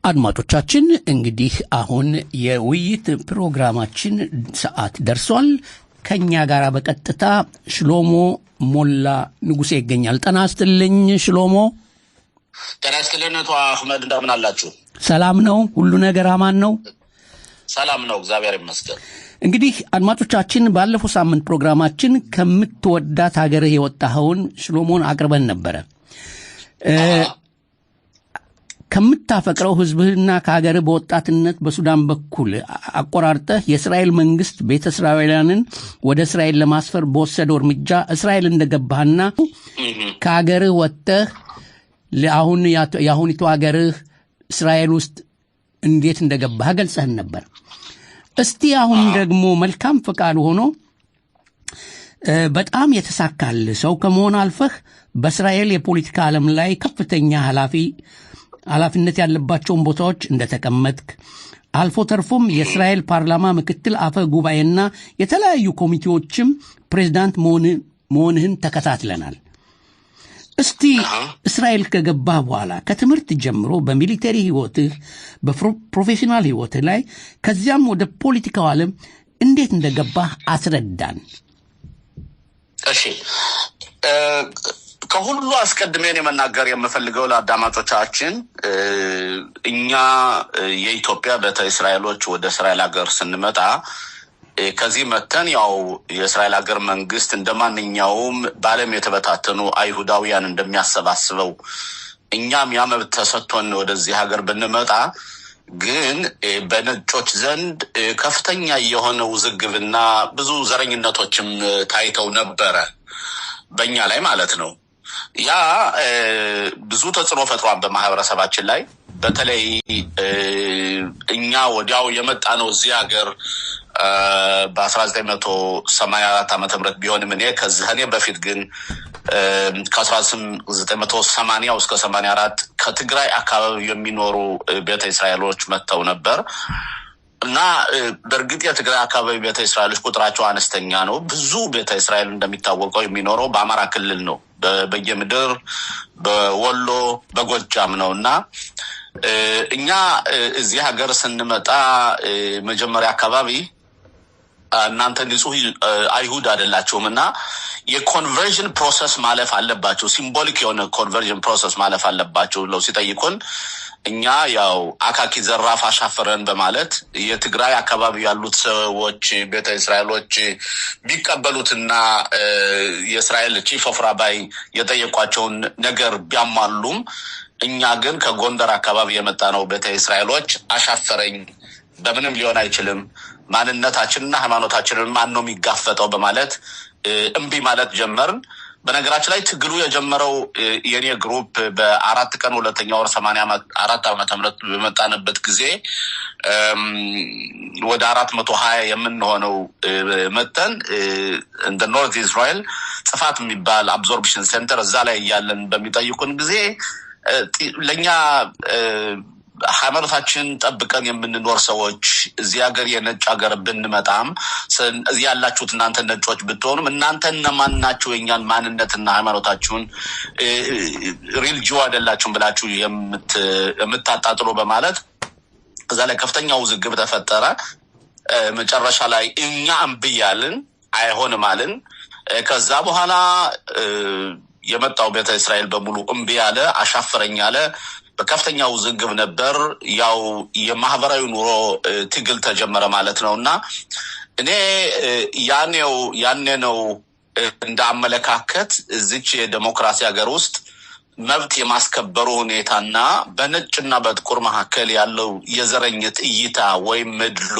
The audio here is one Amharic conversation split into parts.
አድማጮቻችን እንግዲህ አሁን የውይይት ፕሮግራማችን ሰዓት ደርሷል። ከኛ ጋር በቀጥታ ሽሎሞ ሞላ ንጉሴ ይገኛል። ጤና ይስጥልኝ ሽሎሞ። ጤና ይስጥልኝ አቶ አህመድ፣ እንደምን አላችሁ? ሰላም ነው? ሁሉ ነገር አማን ነው? ሰላም ነው፣ እግዚአብሔር ይመስገን። እንግዲህ አድማጮቻችን ባለፈው ሳምንት ፕሮግራማችን ከምትወዳት ሀገርህ የወጣኸውን ሽሎሞን አቅርበን ነበረ። ከምታፈቅረው ህዝብህና ከሀገርህ በወጣትነት በሱዳን በኩል አቆራርጠህ የእስራኤል መንግስት ቤተ እስራኤላውያንን ወደ እስራኤል ለማስፈር በወሰደው እርምጃ እስራኤል እንደገባህና ከሀገርህ ወጥተህ የአሁኒቱ ሀገርህ እስራኤል ውስጥ እንዴት እንደገባህ ገልጸህን ነበር። እስቲ አሁን ደግሞ መልካም ፈቃድ ሆኖ በጣም የተሳካል ሰው ከመሆን አልፈህ በእስራኤል የፖለቲካ ዓለም ላይ ከፍተኛ ኃላፊነት ያለባቸውን ቦታዎች እንደተቀመጥክ አልፎ ተርፎም የእስራኤል ፓርላማ ምክትል አፈ ጉባኤና የተለያዩ ኮሚቴዎችም ፕሬዝዳንት መሆንህን ተከታትለናል። እስቲ እስራኤል ከገባህ በኋላ ከትምህርት ጀምሮ በሚሊተሪ ህይወትህ በፕሮፌሽናል ህይወትህ ላይ ከዚያም ወደ ፖለቲካው ዓለም እንዴት እንደገባህ አስረዳን። እሺ፣ ከሁሉ አስቀድሜን የመናገር የምፈልገው ለአዳማጮቻችን እኛ የኢትዮጵያ ቤተ እስራኤሎች ወደ እስራኤል ሀገር ስንመጣ ከዚህ መተን ያው የእስራኤል ሀገር መንግስት እንደማንኛውም በዓለም የተበታተኑ አይሁዳውያን እንደሚያሰባስበው እኛም ያ መብት ተሰጥቶን ወደዚህ ሀገር ብንመጣ ግን በነጮች ዘንድ ከፍተኛ የሆነ ውዝግብና ብዙ ዘረኝነቶችም ታይተው ነበረ፣ በእኛ ላይ ማለት ነው። ያ ብዙ ተጽዕኖ ፈጥሯል በማህበረሰባችን ላይ። በተለይ እኛ ወዲያው የመጣ ነው እዚህ ሀገር በ1984 ዓመተ ምህረት ቢሆንም እኔ በፊት ግን ከ1980 እስከ 84 ከትግራይ አካባቢ የሚኖሩ ቤተ እስራኤሎች መጥተው ነበር እና በእርግጥ የትግራይ አካባቢ ቤተ እስራኤሎች ቁጥራቸው አነስተኛ ነው። ብዙ ቤተ እስራኤል እንደሚታወቀው የሚኖረው በአማራ ክልል ነው፣ በየምድር በወሎ በጎጃም ነው እና እኛ እዚህ ሀገር ስንመጣ መጀመሪያ አካባቢ እናንተ ንጹህ አይሁድ አይደላችሁም እና የኮንቨርዥን ፕሮሰስ ማለፍ አለባችሁ፣ ሲምቦሊክ የሆነ ኮንቨርዥን ፕሮሰስ ማለፍ አለባችሁ ብለው ሲጠይቁን እኛ ያው አካኪ ዘራፍ አሻፈረን በማለት የትግራይ አካባቢ ያሉት ሰዎች ቤተ እስራኤሎች ቢቀበሉትና የእስራኤል ቺፍ ኦፍ ራባይ የጠየቋቸውን ነገር ቢያሟሉም እኛ ግን ከጎንደር አካባቢ የመጣ ነው ቤተ እስራኤሎች አሻፈረኝ፣ በምንም ሊሆን አይችልም፣ ማንነታችንና ሃይማኖታችንን ማን ነው የሚጋፈጠው በማለት እምቢ ማለት ጀመርን። በነገራችን ላይ ትግሉ የጀመረው የኔ ግሩፕ በ4 ቀን 2ኛ ወር 84 ዓመተ ምህረት በመጣንበት ጊዜ ወደ 420 የምንሆነው መተን እንደ ኖርዝ እስራኤል ጽፋት የሚባል አብዞርፕሽን ሴንተር እዛ ላይ ያለን በሚጠይቁን ጊዜ ለኛ ሃይማኖታችን ጠብቀን የምንኖር ሰዎች እዚህ ሀገር የነጭ ሀገር ብንመጣም እዚህ ያላችሁት እናንተ ነጮች ብትሆኑም እናንተ እነማን ናችሁ የኛን ማንነትና ሃይማኖታችሁን ሪሊጂዮ አይደላችሁም ብላችሁ የምታጣጥሉ በማለት እዛ ላይ ከፍተኛ ውዝግብ ተፈጠረ። መጨረሻ ላይ እኛ እምብያልን አይሆንም አልን። ከዛ በኋላ የመጣው ቤተ እስራኤል በሙሉ እምቢ ያለ አሻፈረኝ አለ። በከፍተኛ ውዝግብ ነበር። ያው የማህበራዊ ኑሮ ትግል ተጀመረ ማለት ነውና እኔ ያኔ ነው እንደ አመለካከት እዚች የዲሞክራሲ ሀገር ውስጥ መብት የማስከበሩ ሁኔታና በነጭና በጥቁር መካከል ያለው የዘረኝነት እይታ ወይም መድሎ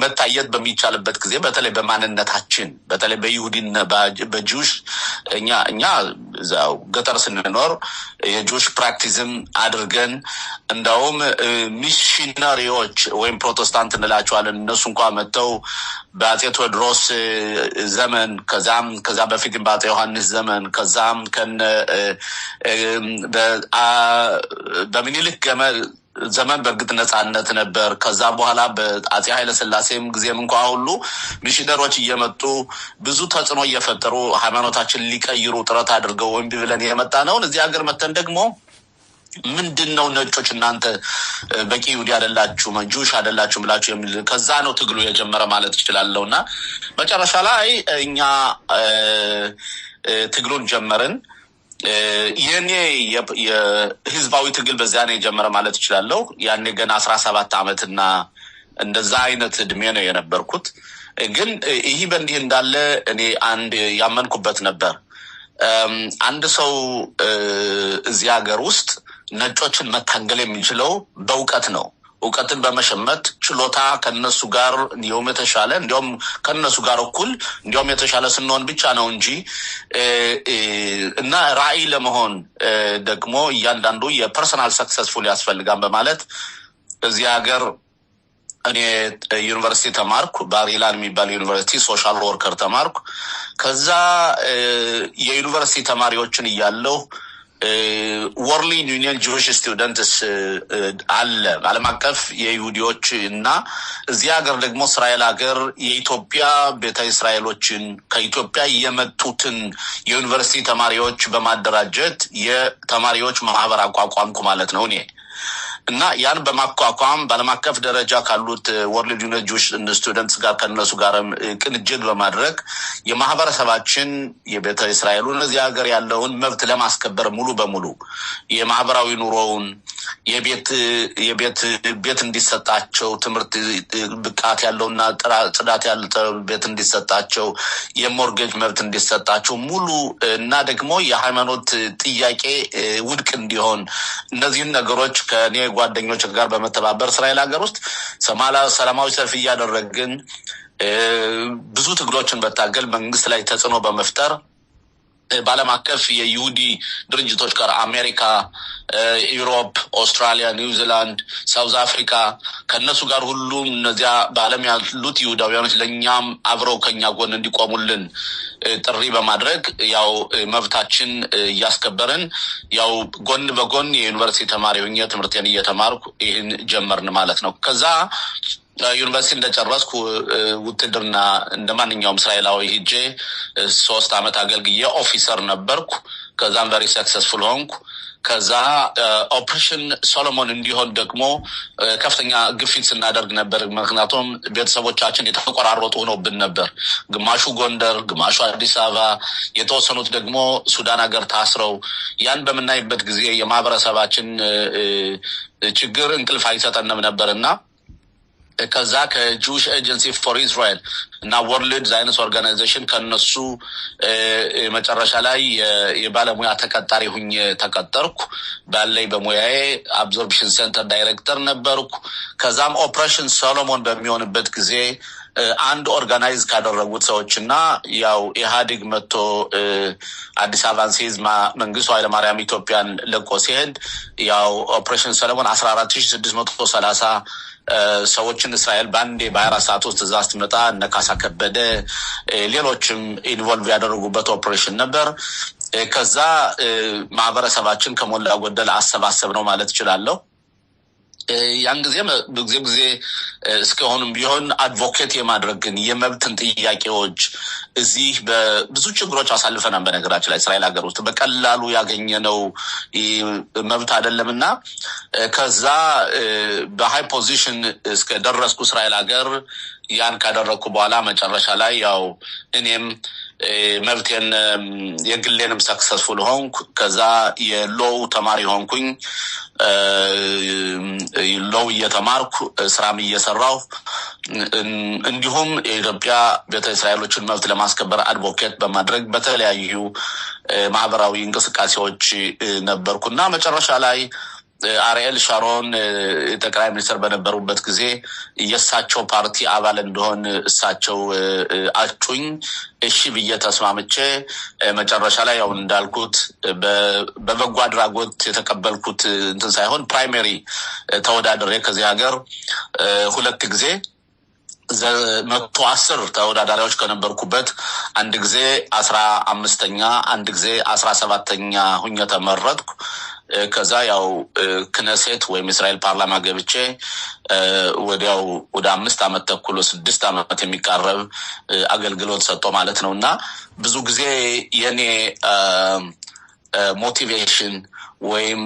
መታየት በሚቻልበት ጊዜ በተለይ በማንነታችን በተለይ በይሁዲና በጁሽ እኛ እዛው ገጠር ስንኖር የጁሽ ፕራክቲስም አድርገን እንደውም ሚሽነሪዎች ወይም ፕሮቴስታንት እንላቸዋለን እነሱ እንኳን መጥተው በአጼ ቴዎድሮስ ዘመን ከዛ በፊትም በአጼ ዮሐንስ ዘመን ከዛም በሚኒልክ ዘመን በእርግጥ ነጻነት ነበር። ከዛ በኋላ በአጼ ኃይለ ሥላሴም ጊዜም እንኳን ሁሉ ሚሽነሮች እየመጡ ብዙ ተጽዕኖ እየፈጠሩ ሃይማኖታችን ሊቀይሩ ጥረት አድርገው ወንድ ብለን የመጣ ነው። እዚህ ሀገር መተን ደግሞ ምንድነው ነጮች እናንተ በቂ ይሁዲ አይደላችሁ ጁሽ አይደላችሁ ብላችሁ የሚል ከዛ ነው ትግሉ የጀመረ ማለት ይችላልውና መጨረሻ ላይ እኛ ትግሉን ጀመርን የኔ የህዝባዊ ትግል በዛ ነው የጀመረ ማለት ይችላልው ያኔ ገና 17 አመትና እንደዛ አይነት እድሜ ነው የነበርኩት ግን ይሄ በእንዲህ እንዳለ እኔ አንድ ያመንኩበት ነበር አንድ ሰው እዚህ ሀገር ውስጥ ነጮችን መታገል የሚችለው በእውቀት ነው እውቀትን በመሸመት ችሎታ ከነሱ ጋር እንዲሁም የተሻለ እንዲሁም ከነሱ ጋር እኩል እንዲሁም የተሻለ ስንሆን ብቻ ነው እንጂ እና ራዕይ ለመሆን ደግሞ እያንዳንዱ የፐርሰናል ሰክሰስፉል ያስፈልጋል በማለት እዚህ ሀገር እኔ ዩኒቨርሲቲ ተማርኩ ባሪላን የሚባል ዩኒቨርሲቲ ሶሻል ወርከር ተማርኩ ከዛ የዩኒቨርሲቲ ተማሪዎችን እያለው ወርልድ ዩኒየን ጁዊሽ ስቱደንትስ አለ ዓለም አቀፍ የይሁዲዎች እና እዚህ ሀገር ደግሞ እስራኤል ሀገር የኢትዮጵያ ቤተ እስራኤሎችን ከኢትዮጵያ የመጡትን የዩኒቨርሲቲ ተማሪዎች በማደራጀት የተማሪዎች ማህበር አቋቋምኩ ማለት ነው እኔ እና ያን በማቋቋም ባለም አቀፍ ደረጃ ካሉት ወርልድ ዩኒየን ጁዊሽ ስቱደንትስ ጋር ከነሱ ጋርም ቅንጅት በማድረግ የማህበረሰባችን የቤተ እስራኤሉን እዚህ ሀገር ያለውን መብት ለማስከበር ሙሉ በሙሉ የማህበራዊ ኑሮውን የቤት እንዲሰጣቸው ትምህርት ብቃት ያለውና ጽዳት ያለው ቤት እንዲሰጣቸው የሞርጌጅ መብት እንዲሰጣቸው ሙሉ እና ደግሞ የሃይማኖት ጥያቄ ውድቅ እንዲሆን እነዚህን ነገሮች ከኔ ጓደኞች ጋር በመተባበር እስራኤል ሀገር ውስጥ ሰላማዊ ሰልፍ እያደረግን ብዙ ትግሎችን በታገል መንግስት ላይ ተጽዕኖ በመፍጠር ባለም አቀፍ የይሁዲ ድርጅቶች ጋር አሜሪካ ዩሮፕ አውስትራሊያ ኒውዚላንድ ሳውዝ አፍሪካ ከነሱ ጋር ሁሉ እነዚያ ባለም ያሉት ይሁዳውያኖች ለኛም አብረው ከኛ ጎን እንዲቆሙልን ጥሪ በማድረግ ያው መብታችን ያስከበረን ያው ጎን በጎን የዩኒቨርሲቲ ተማሪ ሆኜ ትምህርቴን እየተማርኩ ይሄን ጀመርን ማለት ነው ከዛ ዩኒቨርሲቲ እንደጨረስኩ ውትድርና እንደማንኛውም እስራኤላዊ ሄጄ 3 አመት አገልግዬ ኦፊሰር ነበርኩ ከዛም ቨሪ ሰክሰስፉል ሆንኩ ከዛ ኦፕሬሽን ሶሎሞን እንዲሆን ደግሞ ከፍተኛ ግፊት ስናደርግ ነበር ምክንያቱም ቤተሰቦቻችን የተቆራረጡ ሆነውብን ነበር ግማሹ ጎንደር ግማሹ አዲስ አበባ የተወሰኑት ደግሞ ሱዳን ሀገር ታስረው ያን በመናይበት ጊዜ የማህበረሰባችን ችግር እንቅልፍ አይሰጠንም ነበርና ከዛ ከጁዊሽ ኤጀንሲ ፎር እስራኤል እና ወርልድ ዛይነስ ኦርጋናይዜሽን ከነሱ መጨረሻ ላይ የባለሙያ ተቀጣሪ ሁኜ ተቀጠርኩ ባለይ በሙያዬ አብዞርፕሽን ሴንተር ዳይሬክተር ነበርኩ ከዛም ኦፕሬሽን ሶሎሞን በሚሆንበት ጊዜ አንድ ኦርጋናይዝ ካደረጉት ሰዎችና ያው ኢህአዴግ መጥቶ አዲስ አበባን ሲይዝ መንግስቱ ኃይለማርያም ኢትዮጵያን ለቆ ሲሄድ ያው ኦፕሬሽን ሶሎሞን 14630 ሰዎችን እስራኤል ባንዴ በ24 ሰዓት ውስጥ ትእዛዝ ትመጣ ነካሳ ከበደ ሌሎችም ኢንቮልቭ ያደረጉበት ኦፕሬሽን ነበር ከዛ ማህበረሰባችን ከሞላ ጎደል አሰባሰብ ነው ማለት ይችላልው ያን ጊዜ እስከሆነም ቢሆን አድቮኬት የማድረግን የመብትን ጥያቄዎች እዚህ በብዙ ችግሮች አሳልፈናል በነገራችን ላይ እስራኤል ሀገር ውስጥ በቀላሉ ያገኘነው መብት አይደለምና ከዛ በሃይ ፖዚሽን እስከ ደረስኩ እስራኤል ሀገር ያን ካደረኩ በኋላ መጨረሻ ላይ ያው እኔም መብቴን የግሌንም ሰክሰስፉል ሆንኩ ከዛ የሎው ተማሪ ሆንኩኝ ሎው እየተማርኩ ስራም እየሰራሁ እንዲሁም የኢትዮጵያ ቤተ እስራኤሎችን መብት ለማስከበር አድቮኬት በማድረግ በተለያዩ ማህበራዊ እንቅስቃሴዎች ነበርኩና መጨረሻ ላይ አርኤል ሻሮን ጠቅላይ ሚኒስትር በነበሩበት ጊዜ የሳቸው ፓርቲ አባል እንደሆን እሳቸው አጩኝ እሺ ብዬ ተስማምቼ መጨረሻ ላይ ያው እንዳልኩት በበጎ አድራጎት የተቀበልኩት እንትን ሳይሆን ፕራይመሪ ተወዳድሬ ከዚህ ሀገር 2 ጊዜ 110 ተወዳዳሪዎች ከነበርኩበት አንድ ጊዜ 15ኛ አንድ ጊዜ 17ኛ ሆኜ ተመረጥኩ ከዛ ያው ክነሴት ወይም እስራኤል ፓርላማ ገብቼ ወዲያው ወደ 5 አመት ተኩል 6 አመት የሚቃረብ አገልግሎት ሰጥቶ ማለት ነውና ብዙ ጊዜ የኔ ሞቲቬሽን ወይም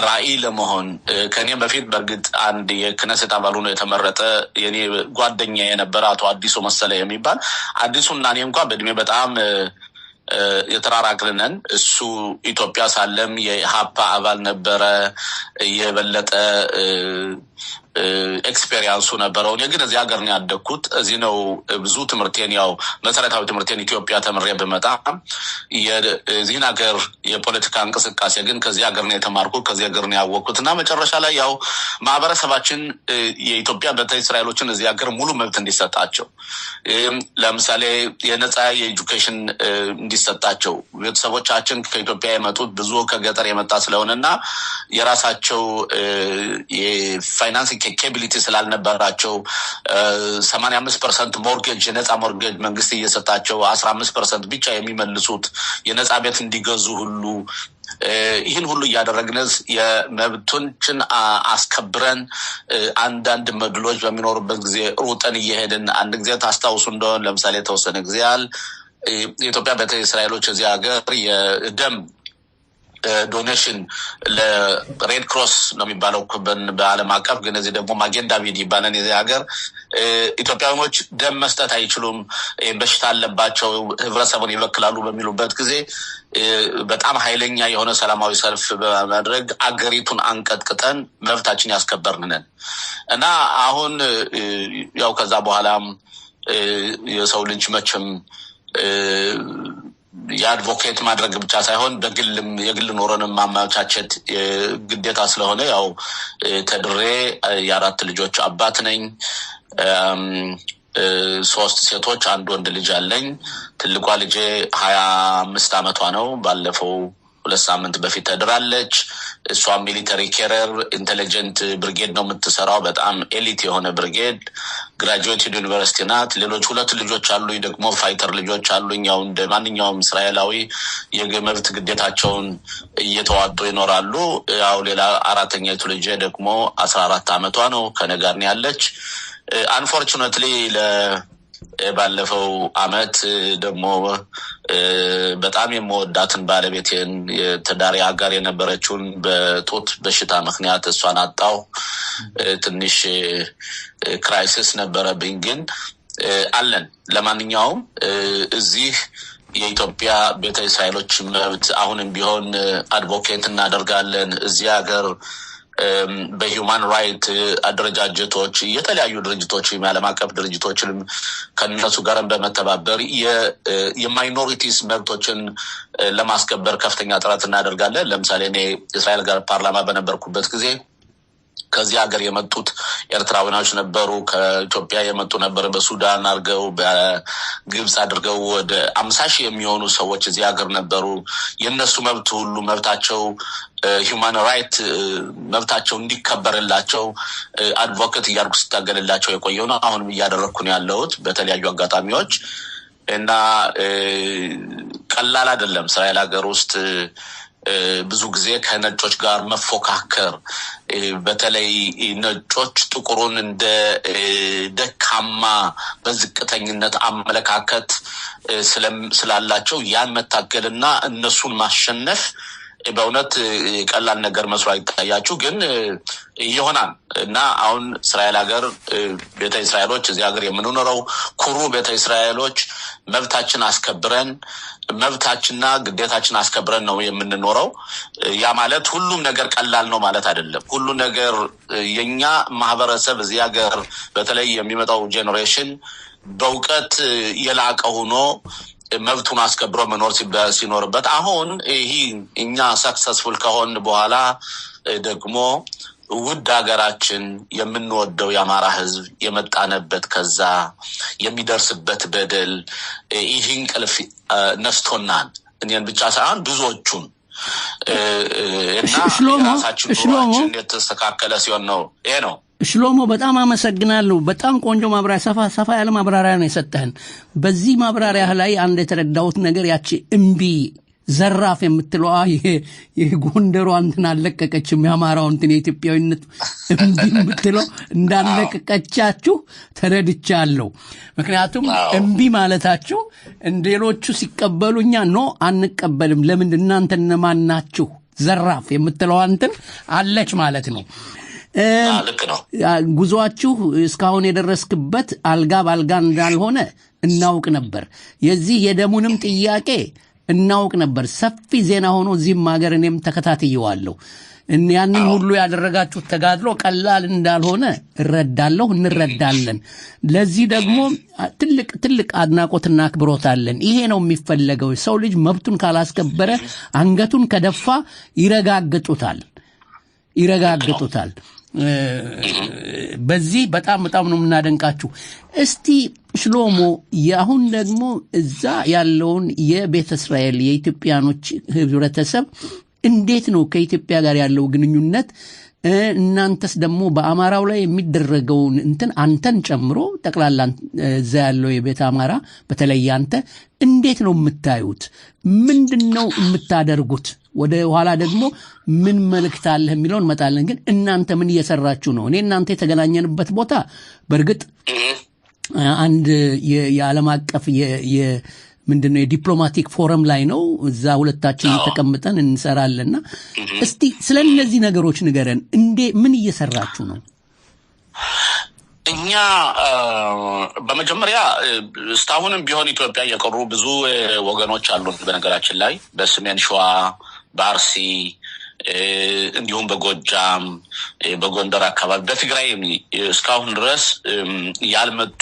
ራኢ ለመሆን ከኔ በፊት በርግጥ አንድ የክነሴት አባል ሆኖ የተመረጠ የኔ ጓደኛ የነበረ አቶ አዲሱ መሰለ የሚባል አዲሱና እኔ እንኳን በእድሜ በጣም የተራራቅልን እሱ ኢትዮጵያ ሳለም የሃፓ አባል ነበረ የበለጠ ኤክስፔሪያንሱ ነበረው እኔ ግን እዚህ ሀገር ነው ያደግኩት እዚህ ነው ብዙ ትምህርቴን ያው መሰረታዊ ትምህርቴን ኢትዮጵያ ተምሬ በመጣ የዚህን ሀገር የፖለቲካ እንቅስቃሴ ግን ከዚህ ሀገር ነው የተማርኩት ከዚህ ሀገር ነው ያወቅኩትና መጨረሻ ላይ ያው ማህበረሰባችን የኢትዮጵያ ቤተ እስራኤሎችን እዚህ ሀገር ሙሉ መብት እንዲሰጣቸው ለምሳሌ የነጻ የኤጁኬሽን እንዲሰጣቸው ቤተሰቦቻችን ከኢትዮጵያ የመጡት ብዙ ከገጠር የመጣ ስለሆነና የራሳቸው የፋይናንስ ኬቢሊቲ ስላልነበራቸው 85% ሞርጌጅ የነጻ ሞርጌጅ መንግስት እየሰጣቸው 15% ብቻ የሚመልሱት የነጻ ቤት እንዲገዙ ሁሉ ይህን ሁሉ ያደረግነስ የመብቶችን አስከብረን አንዳንድ መድሎች በሚኖርበት ጊዜ ሩጠን እየሄድን አንድ ጊዜ ታስታውሱ እንደሆነ ለምሳሌ ተወሰነ ጊዜ ያል የኢትዮጵያ ቤተ እስራኤሎች እዚህ ሀገር የደም ዶኔሽን ለሬድ ክሮስ ነው የሚባለው በዓለም አቀፍ ግን እዚህ ደግሞ ማጌን ዳቪድ ይባላል የዚህ ሀገር ኢትዮጵያውያኖች ደም መስጠት አይችሉም በሽታ አለባቸው ህብረተሰቡን ይወክላሉ በሚሉበት ጊዜ በጣም ኃይለኛ የሆነ ሰላማዊ ሰልፍ በማድረግ አገሪቱን አንቀጥቅጠን መብታችን ያስከበርነን እና አሁን ያው ከዛ በኋላም የሰው ልጅ መቼም የአድቮኬት ማድረግ ብቻ ሳይሆን በግልም የግል ኖረንም ማመቻቸት ግዴታ ስለሆነ ያው ተድሬ የአራት ልጆች አባት ነኝ 3 ሴቶች አንድ ወንድ ልጅ አለኝ ትልቋ ልጄ 25 አመቷ ነው ባለፈው 2 ሳምንት በፊት ተድራለች እሷ ሚሊተሪ ኬረር ኢንተለጀንት ብሪጌድ ነው የምትሰራው በጣም ኤሊት የሆነ ብሪጌድ ግራጁዌትድ ዩኒቨርሲቲ ናት ሌሎች 2 ልጆች አሉኝ ደግሞ ፋይተር ልጆች አሉኝ ያው እንደ ማንኛውም እስራኤላዊ የመብት ግዴታቸውን እየተዋጡ ይኖራሉ ያው ሌላ አራተኛይቱ ልጄ ደግሞ 14 አመቷ ነው ከነጋር ነው ያለች አንፎርቹኔትሊ ባለፈው አመት ደግሞ በጣም የምወዳትን ባለቤቴን የተዳሪ አጋር የነበረችውን በጦት በሽታ ምክንያት እሷን አጣው ትንሽ ክራይሲስ ነበረብኝ ግን አለን ለማንኛውም እዚህ የኢትዮጵያ ቤተ እስራኤሎች መብት አሁንም ቢሆን አድቮኬት እናደርጋለን እዚህ ሀገር በሂውማን ራይት አደረጃጀቶች የተለያዩ ድርጅቶች የዓለም አቀፍ ድርጅቶችንም ከነሱ ጋር በመተባበር የማይኖሪቲስ መብቶችን ለማስከበር ከፍተኛ ጥረት እናደርጋለን ለምሳሌ እኔ እስራኤል ጋር ፓርላማ በነበርኩበት ጊዜ ከዚህ ሀገር የመጡት ኤርትራውያኖች ነበሩ ከኢትዮጵያ የመጡ ነበር በሱዳን አድርገው በግብጽ አድርገው ወደ 50,000 የሚሆኑ ሰዎች እዚህ ሀገር ነበሩ የነሱ መብት ሁሉ መብታቸው ሂውማን ራይት መብታቸው እንዲከበርላቸው አድቮኬት ያርጉ ስታገልላቸው የቆየው ነው አሁንም እያደረኩ ነው ያለሁት በተለያዩ አጋጣሚዎች እና ቀላል አይደለም እስራኤል ሀገር ውስጥ ብዙ ጊዜ ከነጮች ጋር መፎካከር በተለይ ነጮች ጥቁሩን እንደ ደካማ በዝቅተኝነት አመለካከት ስላላቸው ያን መታገልና እነሱን ማሸነፍ በእውነት ቀላል ነገር መስሎ አይታያችሁ ግን ይሆናል እና አሁን እስራኤል ሀገር ቤተ እስራኤሎች እዚህ ሀገር የምንኖረው ኩሩ ቤተ እስራኤሎች መብታችን አስከብረን መብታችንና ግዴታችን አስከብረን ነው የምንኖረው ያ ማለት ሁሉም ነገር ቀላል ነው ማለት አይደለም ሁሉ ነገር የኛ ማህበረሰብ እዚህ ሀገር በተለይ የሚመጣው ጄኔሬሽን በእውቀት የላቀ ሆኖ መብቱን አስከብሮ መኖር ሲኖርበት አሁን ይሄ እኛ ሰክሰስፉል ከሆን በኋላ ደግሞ ውድ ሀገራችን የምንወደው የአማራ ህዝብ የመጣነበት ከዛ የሚደርስበት በደል ይህን ቅልፍ ነስቶናል እኛን ብቻ ሳይሆን ብዙዎቹን እና ራሳችን የተስተካከለ ሲሆን ነው ይሄ ነው ሽሎሞ በጣም አመሰግናለሁ በጣም ቆንጆ ማብራሪያ ሰፋ ያለ ማብራሪያ ነው የሰጠህን በዚህ ማብራሪያ ላይ አንድ የተረዳሁት ነገር ያቺ እምቢ ዘራፍ የምትለዋ የጎንደሯ እንትን አለቀቀችም የአማራው እንትን የኢትዮጵያዊነት እምቢ የምትለው እንዳለቀቀቻችሁ ተረድቻለሁ ምክንያቱም እምቢ ማለታችሁ እንደሌሎቹ ሲቀበሉኛ ኖ አንቀበልም ለምን እናንተ እነማን ናችሁ ዘራፍ የምትለው አንተን አለች ማለት ነው። ልክ ነው። ጉዟችሁ እስካሁን የደረስክበት አልጋ ባልጋ እንዳልሆነ እናውቅ ነበር። የዚህ የደሙንም ጥያቄ እናውቅ ነበር። ሰፊ ዜና ሆኖ እዚህም ሀገር እኔም ተከታትየዋለሁ። ያንን ሁሉ ያደረጋችሁት ተጋድሎ ቀላል እንዳልሆነ እረዳለሁ፣ እንረዳለን። ለዚህ ደግሞ ትልቅ አድናቆትና አክብሮት አለን። ይሄ ነው የሚፈለገው። ሰው ልጅ መብቱን ካላስከበረ አንገቱን ከደፋ ይረጋግጡታል። በዚህ በጣም ነው የምናደንቃችሁ። እስቲ ሽሎሞ አሁን ደግሞ እዛ ያለውን የቤተ እስራኤል የኢትዮጵያኖች ህብረተሰብ እንዴት ነው ከኢትዮጵያ ጋር ያለው ግንኙነት? እናንተስ ደግሞ በአማራው ላይ የሚደረገውን አንተን ጨምሮ ጠቅላላ እዛ ያለው የቤተ አማራ በተለይ አንተ እንዴት ነው የምታዩት? ምንድነው የምታደርጉት? ወደ ኋላ ደግሞ ምን መልእክት አለ የሚለውን መጣለን። ግን እናንተ ምን እየሰራችሁ ነው? እኔ እናንተ የተገናኘንበት ቦታ በርግጥ አንድ የዓለም አቀፍ ምንድነው የዲፕሎማቲክ ፎረም ላይ ነው። እዛ ሁለታችን ተቀምጠን እንሰራለንና እስቲ ስለነዚህ ነገሮች ንገረን። ምን እየሰራችሁ ነው? እኛ በመጀመሪያ እስካሁንም ቢሆን ኢትዮጵያ የቀሩ ብዙ ወገኖች አሉ። በነገራችን ላይ በሰሜን ሸዋ፣ በአርሲ እንዲሁም በጎጃም፣ በጎንደር አካባቢ፣ በትግራይ እስካሁን ድረስ ያልመጡ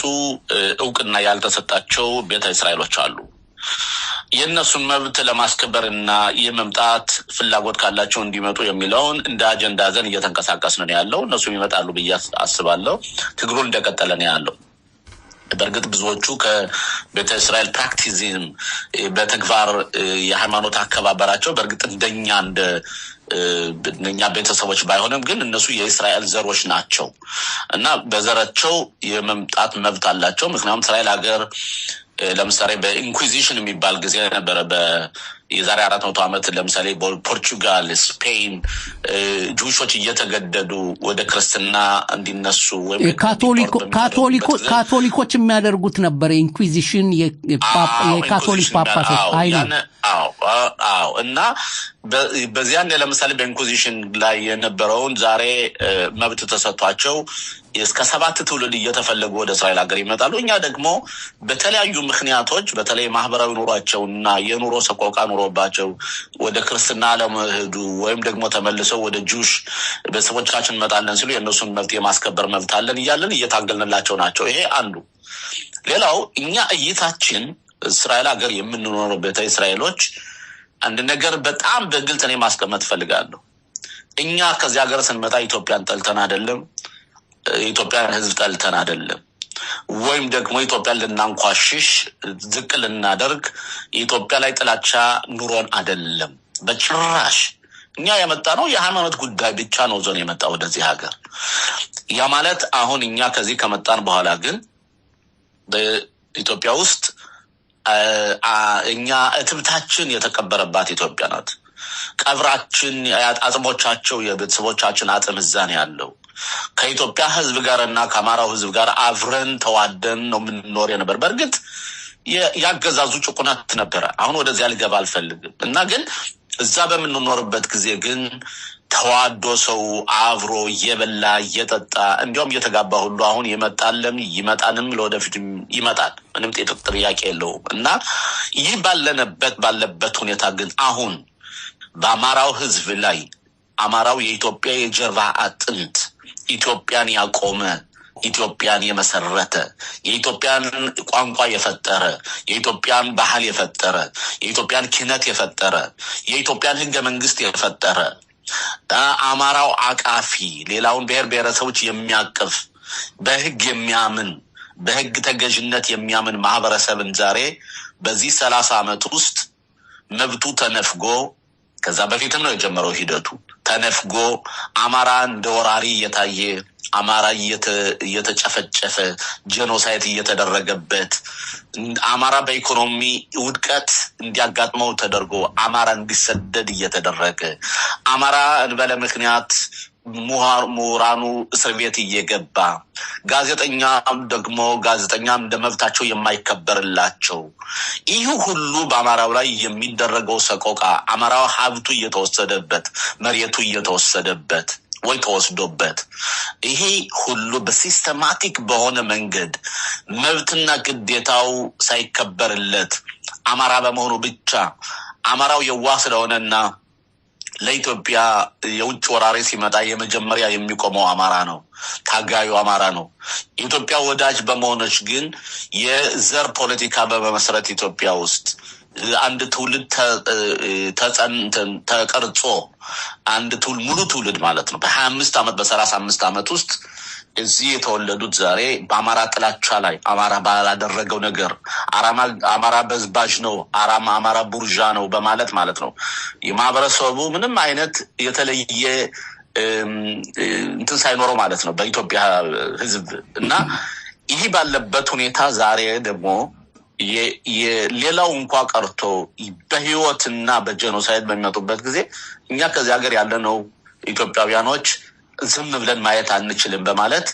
እውቅና ያልተሰጣቸው ቤተ እስራኤሎች አሉ። የእነሱን መብት ለማስከበርና የመምጣት ፍላጎት ካላቸው እንዲመጡ የሚለውን እንደ አጀንዳ ዘን እየተንቀሳቀስን ነው ያለው። እነሱም ይመጣሉ ብዬ አስባለሁ። ትግሩን እንደቀጠለ ነው ያለው። በእርግጥ ብዙዎቹ ከቤተ እስራኤል ፕራክቲሲዝም በተግባር የሃይማኖት አከባበራቸው በእርግጥ እንደኛ ቤተሰቦች ባይሆንም ግን እነሱ የእስራኤል ዘሮች ናቸው እና በዘራቸው የመምጣት መብት አላቸው። ምክንያቱም እስራኤል ሀገር ለምሳሌ በኢንኩዊዚሽን የሚባል ጊዜ ነበረ። የዛሬ 400 ዓመት ለምሳሌ በፖርቹጋል፣ ስፔን ጁሾች እየተገደዱ ወደ ክርስትና እንዲነሱ ወይም ካቶሊኮች የሚያደርጉት ነበር። ኢንኩዊዚሽን የካቶሊክ ጳጳሶች አይደል? አዎ። እና በዚያን ለምሳሌ በኢንኩዊዚሽን ላይ የነበረውን ዛሬ መብት ተሰጥቷቸው እስከ 7 ትውልድ እየተፈለጉ ወደ እስራኤል ሀገር ይመጣሉ። እኛ ደግሞ በተለያዩ ምክንያቶች በተለይ ማህበራዊ ኑሯቸውና የኑሮ ሰቆቃ ኑሮባቸው ወደ ክርስትና ለመሄዱ ወይም ደግሞ ተመልሰው ወደ ጁሽ ቤተሰቦቻችን እንመጣለን ሲሉ የእነሱን መብት የማስከበር መብት አለን እያለን እየታገልንላቸው ናቸው። ይሄ አንዱ። ሌላው እኛ እይታችን እስራኤል ሀገር የምንኖረው ቤተ እስራኤሎች አንድ ነገር በጣም በግልጽ እኔ ማስቀመጥ ፈልጋለሁ። እኛ ከዚህ ሀገር ስንመጣ ኢትዮጵያን ጠልተን አይደለም፣ የኢትዮጵያን ሕዝብ ጠልተን አይደለም፣ ወይም ደግሞ ኢትዮጵያን ልናንቋሽሽ ዝቅ ልናደርግ የኢትዮጵያ ላይ ጥላቻ ኑሮን አይደለም በጭራሽ። እኛ የመጣ ነው የሃይማኖት ጉዳይ ብቻ ነው ዞን የመጣ ወደዚህ ሀገር። ያ ማለት አሁን እኛ ከዚህ ከመጣን በኋላ ግን በኢትዮጵያ ውስጥ እኛ እትብታችን የተቀበረባት ኢትዮጵያ ናት። ቀብራችን አጽሞቻቸው የቤተሰቦቻችን አጽም እዛ ነው ያለው። ከኢትዮጵያ ህዝብ ጋርና ከአማራው ህዝብ ጋር አብረን ተዋደን ነው የምንኖር የነበር። በእርግጥ ያገዛዙ ጭቁናት ነበረ። አሁን ወደዚያ ልገባ አልፈልግም እና ግን እዛ በምንኖርበት ጊዜ ግን ተዋዶ ሰው አብሮ እየበላ እየጠጣ እንዲያውም እየተጋባ ሁሉ አሁን ይመጣልም ይመጣንም ለወደፊት ይመጣል። ምንም ጥያቄ የለውም። እና ይህ ባለበት ሁኔታ ግን አሁን በአማራው ህዝብ ላይ አማራው የኢትዮጵያ የጀርባ አጥንት ኢትዮጵያን ያቆመ ኢትዮጵያን የመሰረተ የኢትዮጵያን ቋንቋ የፈጠረ የኢትዮጵያን ባህል የፈጠረ የኢትዮጵያን ኪነት የፈጠረ የኢትዮጵያን ህገ መንግስት የፈጠረ አማራው አቃፊ ሌላውን ብሔር ብሔረሰቦች የሚያቅፍ በህግ የሚያምን በህግ ተገዥነት የሚያምን ማህበረሰብን ዛሬ በዚህ 30 ዓመት ውስጥ መብቱ ተነፍጎ ከዛ በፊትም ነው የጀመረው ሂደቱ ተነፍጎ አማራ እንደ ወራሪ እየታየ አማራ እየተጨፈጨፈ ጄኖሳይድ እየተደረገበት አማራ በኢኮኖሚ ውድቀት እንዲያጋጥመው ተደርጎ አማራ እንዲሰደድ እየተደረገ አማራ እንበለ ምክንያት ምሁራኑ እስር ቤት እየገባ ጋዜጠኛም እንደመብታቸው የማይከበርላቸው ይህ ሁሉ በአማራው ላይ የሚደረገው ሰቆቃ አማራው ሀብቱ እየተወሰደበት መሬቱ እየተወሰደበት ወይ ተወስዶበት ይሄ ሁሉ በሲስተማቲክ በሆነ መንገድ መብትና ግዴታው ሳይከበርለት አማራ በመሆኑ ብቻ አማራው የዋህ ስለሆነና ለኢትዮጵያ የውጭ ወራሪ ሲመጣ የመጀመሪያ የሚቆመው አማራ ነው ታጋዩ አማራ ነው ኢትዮጵያ ወዳጅ በመሆነች ግን የዘር ፖለቲካ በመመስረት ኢትዮጵያ ውስጥ አንድ ትውልድ ተቀርጾ አንድ ሙሉ ትውልድ ማለት ነው በ25 አመት በ35 አመት ውስጥ እዚህ የተወለዱት ዛሬ በአማራ ጥላቻ ላይ አማራ ባላደረገው ነገር አማራ በዝባዥ ነው አማራ ቡርዣ ነው በማለት ማለት ነው የማህበረሰቡ ምንም አይነት የተለየ እንትን ሳይኖረው ማለት ነው በኢትዮጵያ ህዝብ እና ይሄ ባለበት ሁኔታ ዛሬ ደግሞ የሌላው እንኳን ቀርቶ በህይወትና በጄኖሳይድ በሚመጡበት ጊዜ እኛ ከዚህ ሀገር ያለነው ኢትዮጵያውያኖች ዝም ብለን ማየት አንችልም በማለት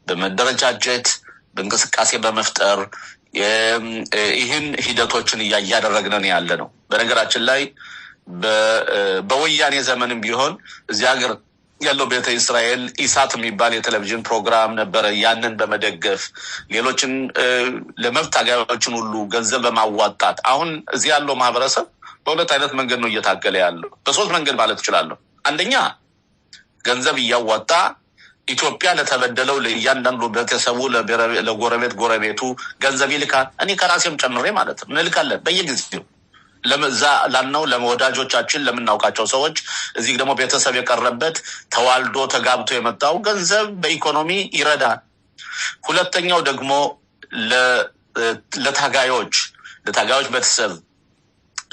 በመደረጃጀት በእንቅስቃሴ በመፍጠር ይህን ሂደቶችን እያደረግን ያለነው በነገራችን ላይ በወያኔ ዘመንም ቢሆን እዚህ ሀገር ያለው ቤተ እስራኤል ኢሳት የሚባል የቴሌቪዥን ፕሮግራም ነበረ ያንን በመደገፍ ሌሎችን ለመብት አጋዮችን ሁሉ ገንዘብ በማዋጣት አሁን እዚህ ያለው ማህበረሰብ በሁለት አይነት መንገድ ነው እየታገለ ያለው በሶስት መንገድ ማለት ይችላል አንደኛ ገንዘብ እያዋጣ ኢትዮጵያ ለተበደለው ለእያንዳንዱ ቤተሰቡ ለጎረቤቱ ገንዘብ ይልካል እኔ ከራሴም ጨምሬ ማለት ነው እንልካለን በየጊዜው ለወዳጆቻችን ለምናውቃቸው ሰዎች እዚህ ደግሞ ቤተሰብ የቀረበት ተዋልዶ ተጋብቶ የመጣው ገንዘብ በኢኮኖሚ ይረዳል ሁለተኛው ደግሞ ለታጋዮች ቤተሰብ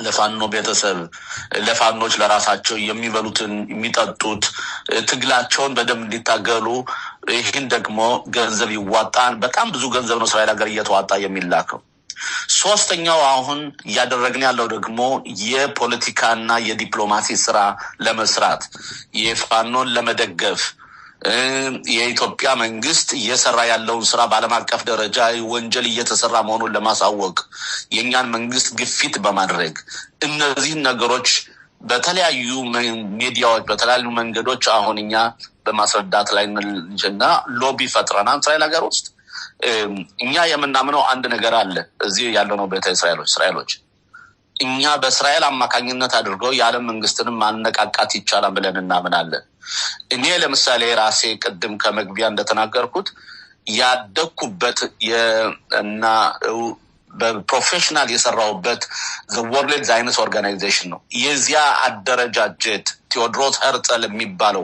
ለፋኖ ቤተሰብ ለፋኖች ለራሳቸው የሚበሉትን የሚጠጡት ትግላቸውን በደም እንዲታገሉ ይህን ደግሞ ገንዘብ ይዋጣን በጣም ብዙ ገንዘብ ነው እስራኤል ሀገር እየተዋጣ የሚላከው ሶስተኛው አሁን ያደረግን ያለው ደግሞ የፖለቲካና የዲፕሎማሲ ስራ ለመስራት የፋኖን ለመደገፍ የኢትዮጵያ መንግስት እየሰራ ያለውን ስራ በዓለም አቀፍ ደረጃ ወንጀል እየተሰራ መሆኑን ለማሳወቅ የኛን መንግስት ግፊት በማድረግ እነዚህ ነገሮች በተለያዩ ሚዲያዎች በተለያዩ መንገዶች አሁን እኛ በማስረዳት ላይ እንጀና ሎቢ ፈጥረናል እስራኤል ሀገር ውስጥ እኛ የምናምነው አንድ ነገር አለ እዚህ ያለነው ቤተ እስራኤሎች እኛ በእስራኤል አማካኝነት አድርገው የዓለም መንግስትንም ማነቃቃት ይቻላል ብለን እናምናለን እኔ ለምሳሌ ራሴ ቅድም ከመግቢያ እንደተናገርኩት ያደኩበት እና በፕሮፌሽናል የሰራውበት the World Zionist Organization ነው የዚያ አደረጃጀት ቴዎድሮስ ሄርጸል የሚባለው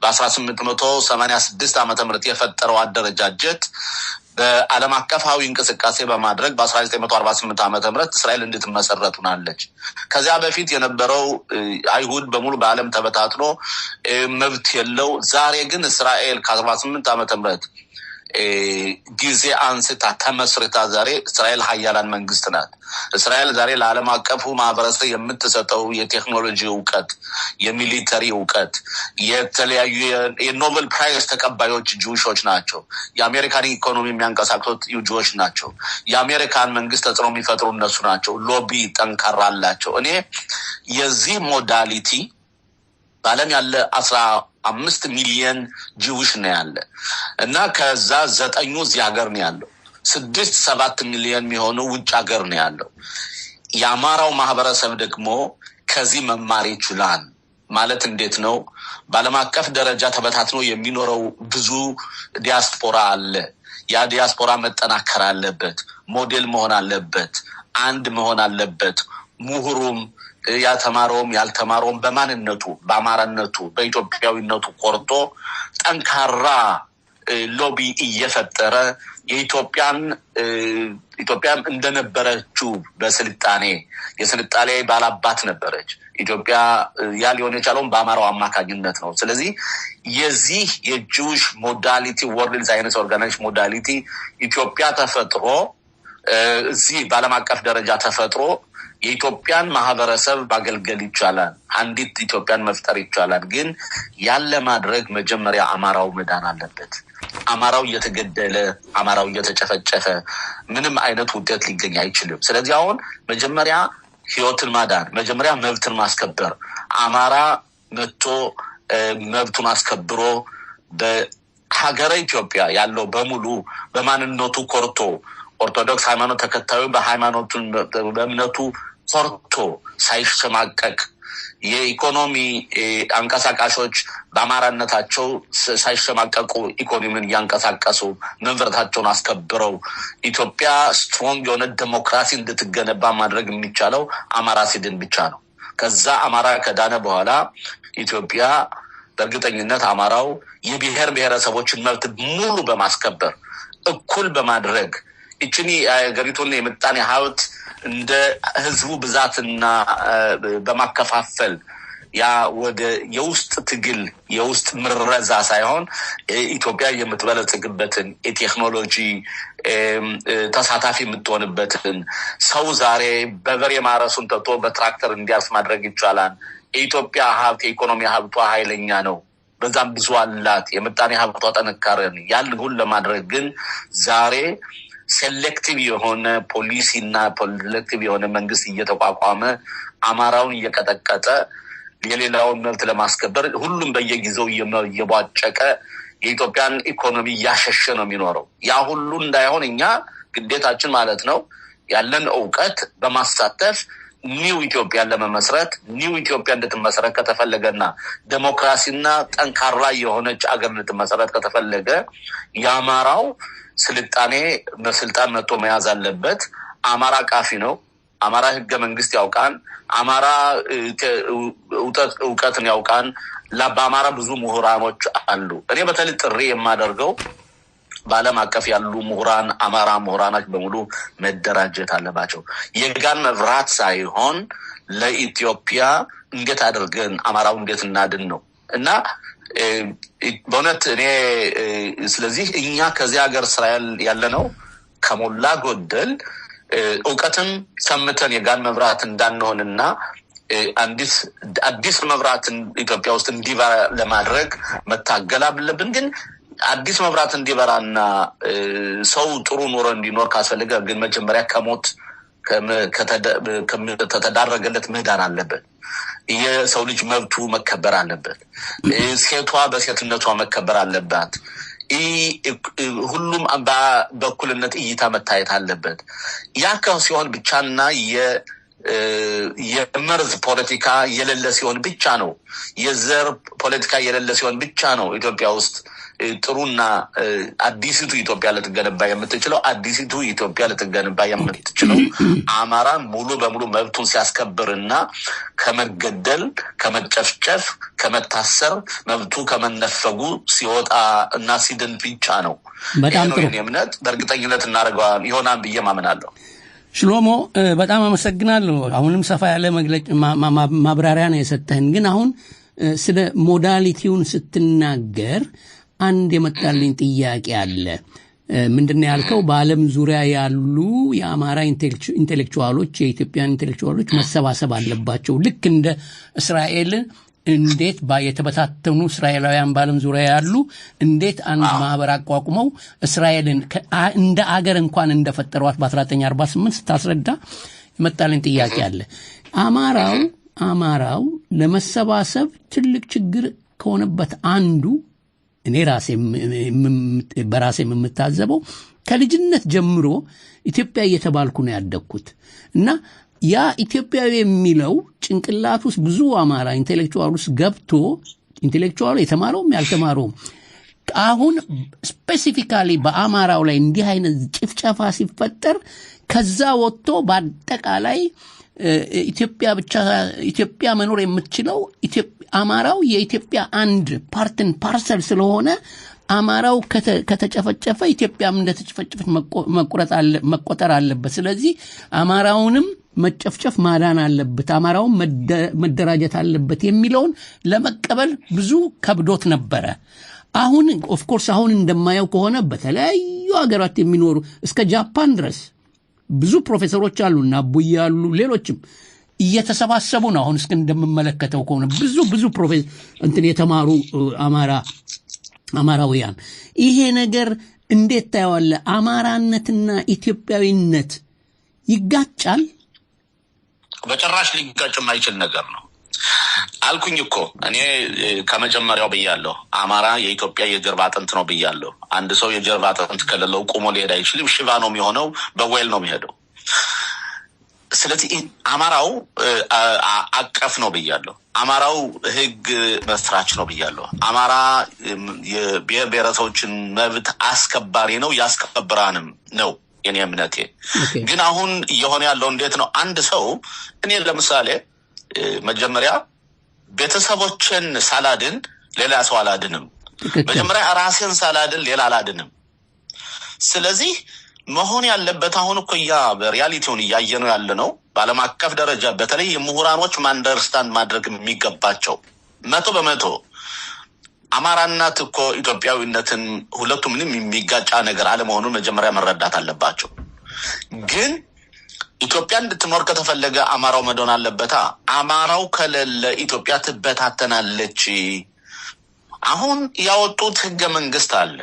በ1886 ዓመተ ምህረት የፈጠረው አደረጃጀት በዓለም አቀፋዊ እንቅስቃሴ በማድረግ በ1948 ዓመተ ምህረት እስራኤል እንድትመሰረት ሆናለች ከዚያ በፊት የነበረው አይሁድ በሙሉ በዓለም ተበታትኖ መብት የለው ዛሬ ግን እስራኤል ከ48 ዓመተ ምህረት ጊዜ አንስታ ተመስርታ ዛሬ እስራኤል ሀያላን መንግስት ናት እስራኤል ዛሬ ለዓለም አቀፉ ማህበረሰብ የምትሰጠው የቴክኖሎጂ ዕውቀት የሚሊተሪ ዕውቀት የተለያዩ የኖቤል ፕራይዝ ተቀባዮች ጁሾች ናቸው የአሜሪካን ኢኮኖሚ የሚያንቀሳቅሱት ጁሾች ናቸው የአሜሪካን መንግስት ተጽዕኖ የሚፈጥሩ እነሱ ናቸው ሎቢ ጠንካራላቸው እኔ የዚህ ሞዳሊቲ በዓለም ያለ 15 ሚሊዮን ጂውሽ ነው ያለ እና ከዛ 9 እዚህ ሀገር ነው ያለው 6-7 ሚሊዮን የሚሆኑ ውጭ ሀገር ነው ያለው የአማራው ማህበረሰብ ደግሞ ከዚህ መማር ይችላል ማለት እንዴት ነው በዓለም አቀፍ ደረጃ ተበታትኖ የሚኖረው ብዙ ዲያስፖራ አለ ያ ዲያስፖራ መጠናከር አለበት ሞዴል መሆን አለበት አንድ መሆን አለበት ምሁሩም ያተማረውም ያልተማረውም በማንነቱ በአማራነቱ በኢትዮጵያዊነቱ ቆርጦ ጠንካራ ሎቢ እየፈጠረ ኢትዮጵያም እንደነበረችው በስልጣኔ የስልጣኔ ባላባት ነበረች ኢትዮጵያ ሊሆን የቻለውም በአማራው አማካኝነት ነው ስለዚህ የዚህ የጂውሽ ሞዳሊቲ ወርልድ ዛይነስ ኦርጋናይዜሽን ሞዳሊቲ ኢትዮጵያ ተፈጥሮ እዚህ በዓለም አቀፍ ደረጃ ተፈጥሮ የኢትዮጵያን ማህበረሰብ ማገልገል ይቻላል። አንዲት ኢትዮጵያን መፍጠር ይቻላል። ግን ያለ ማድረግ መጀመሪያ አማራው መዳን አለበት። አማራው እየተገደለ አማራው እየተጨፈጨፈ ምንም አይነት ውጤት ሊገኝ አይችልም። ስለዚህ አሁን መጀመሪያ ህይወትን ማዳን፣ መጀመሪያ መብትን ማስከበር፣ አማራ መጥቶ መብቱን አስከብሮ በሀገረ ኢትዮጵያ ያለው በሙሉ በማንነቱ ኮርቶ ኦርቶዶክስ ሃይማኖት ተከታዩ በሃይማኖቱን በእምነቱ ኮርቶ ሳይሸማቀቅ የኢኮኖሚ አንቀሳቃሾች በአማራነታቸው ሳይሸማቀቁ ኢኮኖሚን እያንቀሳቀሱ ንብረታቸውን አስከብረው ኢትዮጵያ ስትሮንግ የሆነ ዴሞክራሲ እንድትገነባ ማድረግ የሚቻለው አማራ ሲድን ብቻ ነው። ከዛ አማራ ከዳነ በኋላ ኢትዮጵያ በእርግጠኝነት አማራው የብሔር ብሔረሰቦችን መብት ሙሉ በማስከበር እኩል በማድረግ እቺኒ የሀገሪቱን የምጣኔ ሀብት እንደ ህዝቡ ብዛትና በማከፋፈል ያ ወደ የውስጥ ትግል የውስጥ ምረዛ ሳይሆን ኢትዮጵያ የምትበለጽግበትን የቴክኖሎጂ ተሳታፊ የምትሆንበትን ሰው ዛሬ በበሬ ማረሱን ተቶ በትራክተር እንዲያርስ ማድረግ ይቻላል። የኢትዮጵያ ሀብት የኢኮኖሚ ሀብቷ ኃይለኛ ነው። በዛም ብዙ አላት። የምጣኔ ሀብቷ ጠንካራን ያልሁን ለማድረግ ግን ዛሬ ሴሌክቲቭ የሆነ ፖሊሲና ሴሌክቲቭ የሆነ መንግስት እየተቋቋመ አማራውን እየቀጠቀጠ የሌላውን መብት ለማስከበር ሁሉም በየጊዜው እየቧጨቀ የኢትዮጵያን ኢኮኖሚ እያሸሸ ነው የሚኖረው። ያ ሁሉ እንዳይሆን እኛ ግዴታችን ማለት ነው ያለን እውቀት በማሳተፍ ኒው ኢትዮጵያን ለመመስረት ኒው ኢትዮጵያ እንድትመሰረት ከተፈለገና ዴሞክራሲና ጠንካራ የሆነች አገር እንድትመሰረት ከተፈለገ የአማራው ስልጣኔ በስልጣን መጥቶ መያዝ አለበት። አማራ ቃፊ ነው። አማራ ህገ መንግስት ያውቃን። አማራ እውቀትን ያውቃን። በአማራ ብዙ ምሁራኖች አሉ። እኔ በተለይ ጥሪ የማደርገው በዓለም አቀፍ ያሉ ምሁራን አማራ ምሁራኖች በሙሉ መደራጀት አለባቸው። የጋን መብራት ሳይሆን ለኢትዮጵያ እንዴት አድርገን አማራው እንዴት እናድን ነው እና በእውነት እኔ ስለዚህ እኛ ከዚህ ሀገር እስራኤል ያለነው ከሞላ ጎደል እውቀትን ሰምተን የጋን መብራት እንዳንሆንና አዲስ መብራትን ኢትዮጵያ ውስጥ እንዲበራ ለማድረግ መታገል አለብን። ግን አዲስ መብራት እንዲበራና ሰው ጥሩ ኑሮ እንዲኖር ካስፈልገ ግን መጀመሪያ ከሞት ከተዳረገለት ምህዳን አለበት። የሰው ልጅ መብቱ መከበር አለበት። ሴቷ በሴትነቷ መከበር አለባት። ሁሉም በእኩልነት እይታ መታየት አለበት። ያ ሲሆን ብቻና የመርዝ ፖለቲካ የሌለ ሲሆን ብቻ ነው፣ የዘር ፖለቲካ የሌለ ሲሆን ብቻ ነው ኢትዮጵያ ውስጥ ጥሩና አዲሲቱ ኢትዮጵያ ልትገነባ የምትችለው። አዲሲቱ ኢትዮጵያ ልትገነባ የምትችለው አማራ ሙሉ በሙሉ መብቱን ሲያስከብርና ከመገደል፣ ከመጨፍጨፍ፣ ከመታሰር መብቱ ከመነፈጉ ሲወጣ እና ሲድን ብቻ ነው። በጣም ጥሩ እምነት በእርግጠኝነት እናደርገዋል ይሆናል ብዬ ማምናለሁ። ሽሎሞ በጣም አመሰግናለሁ። አሁንም ሰፋ ያለ መግለጫ ማብራሪያ ነው የሰጠህን። ግን አሁን ስለ ሞዳሊቲውን ስትናገር አንድ የመጣልኝ ጥያቄ አለ። ምንድነው ያልከው? በዓለም ዙሪያ ያሉ የአማራ ኢንቴሌክቹዋሎች የኢትዮጵያን ኢንቴሌክቹዋሎች መሰባሰብ አለባቸው። ልክ እንደ እስራኤል እንዴት የተበታተኑ እስራኤላውያን በዓለም ዙሪያ ያሉ እንዴት አንድ ማህበር አቋቁመው እስራኤልን እንደ አገር እንኳን እንደፈጠሯት በ1948 ስታስረዳ የመጣልኝ ጥያቄ አለ። አማራው ለመሰባሰብ ትልቅ ችግር ከሆነበት አንዱ እኔ በራሴ የምታዘበው ከልጅነት ጀምሮ ኢትዮጵያ እየተባልኩ ነው ያደግኩት እና ያ ኢትዮጵያዊ የሚለው ጭንቅላት ውስጥ ብዙ አማራ ኢንቴሌክቹዋል ውስጥ ገብቶ ኢንቴሌክቹዋሉ የተማረውም ያልተማረውም አሁን ስፔሲፊካሊ በአማራው ላይ እንዲህ አይነት ጭፍጨፋ ሲፈጠር ከዛ ወጥቶ በአጠቃላይ ኢትዮጵያ መኖር የምትችለው አማራው የኢትዮጵያ አንድ ፓርትን ፓርሰል ስለሆነ አማራው ከተጨፈጨፈ ኢትዮጵያም እንደተጨፈጨፈች መቆጠር አለበት። ስለዚህ አማራውንም መጨፍጨፍ ማዳን አለበት፣ አማራውን መደራጀት አለበት የሚለውን ለመቀበል ብዙ ከብዶት ነበረ። አሁን ኦፍ ኮርስ አሁን እንደማየው ከሆነ በተለያዩ ሀገራት የሚኖሩ እስከ ጃፓን ድረስ ብዙ ፕሮፌሰሮች አሉና አቡዬ ያሉ ሌሎችም እየተሰባሰቡ ነው አሁን እስከ እንደምመለከተው ከሆነ ብዙ ፕሮፌሰር እንትን የተማሩ አማራውያን ይሄ ነገር እንዴት ታየዋለ አማራነትና ኢትዮጵያዊነት ይጋጫል በጭራሽ ሊጋጭ የማይችል ነገር ነው አልኩኝ እኮ እኔ ከመጀመሪያው ብያለሁ አማራ የኢትዮጵያ የጀርባ አጥንት ነው ብያለሁ አንድ ሰው የጀርባ አጥንት ከሌለው ቆሞ ሊሄድ አይችልም ሽባ ነው የሚሆነው በወይል ነው የሚሄደው ስለዚህ አማራው አቀፍ ነው ብያለሁ አማራው ህግ መስራች ነው ብያለሁ አማራ የብሔረሰቦችን መብት አስከባሪ ነው ያስከብራንም ነው የኔ እምነቴ ግን አሁን የሆነ ያለው እንዴት ነው አንድ ሰው እኔ ለምሳሌ መጀመሪያ ቤተሰቦችን ሳላድን ሌላ ሰው አላድንም መጀመሪያ ራሴን ሳላድን ሌላ አላድንም ስለዚህ መሆን ያለበት አሁን እኮ ያ በሪያሊቲውን ያየነው ያለ ነው ባለም አቀፍ ደረጃ በተለይ የምሁራኖች አንደርስታንድ ማድረግ የሚገባቸው 100% አማራነት እኮ ኢትዮጵያዊነትን ሁለቱ ምንም የሚጋጫ ነገር አለመሆኑን መጀመሪያ መረዳት አለባቸው ግን ኢትዮጵያ እንድትኖር ከተፈለገ አማራው መዶን አለበታ አማራው ከሌለ ኢትዮጵያ ትበታተናለች አሁን ያወጡት ህገ መንግስት አለ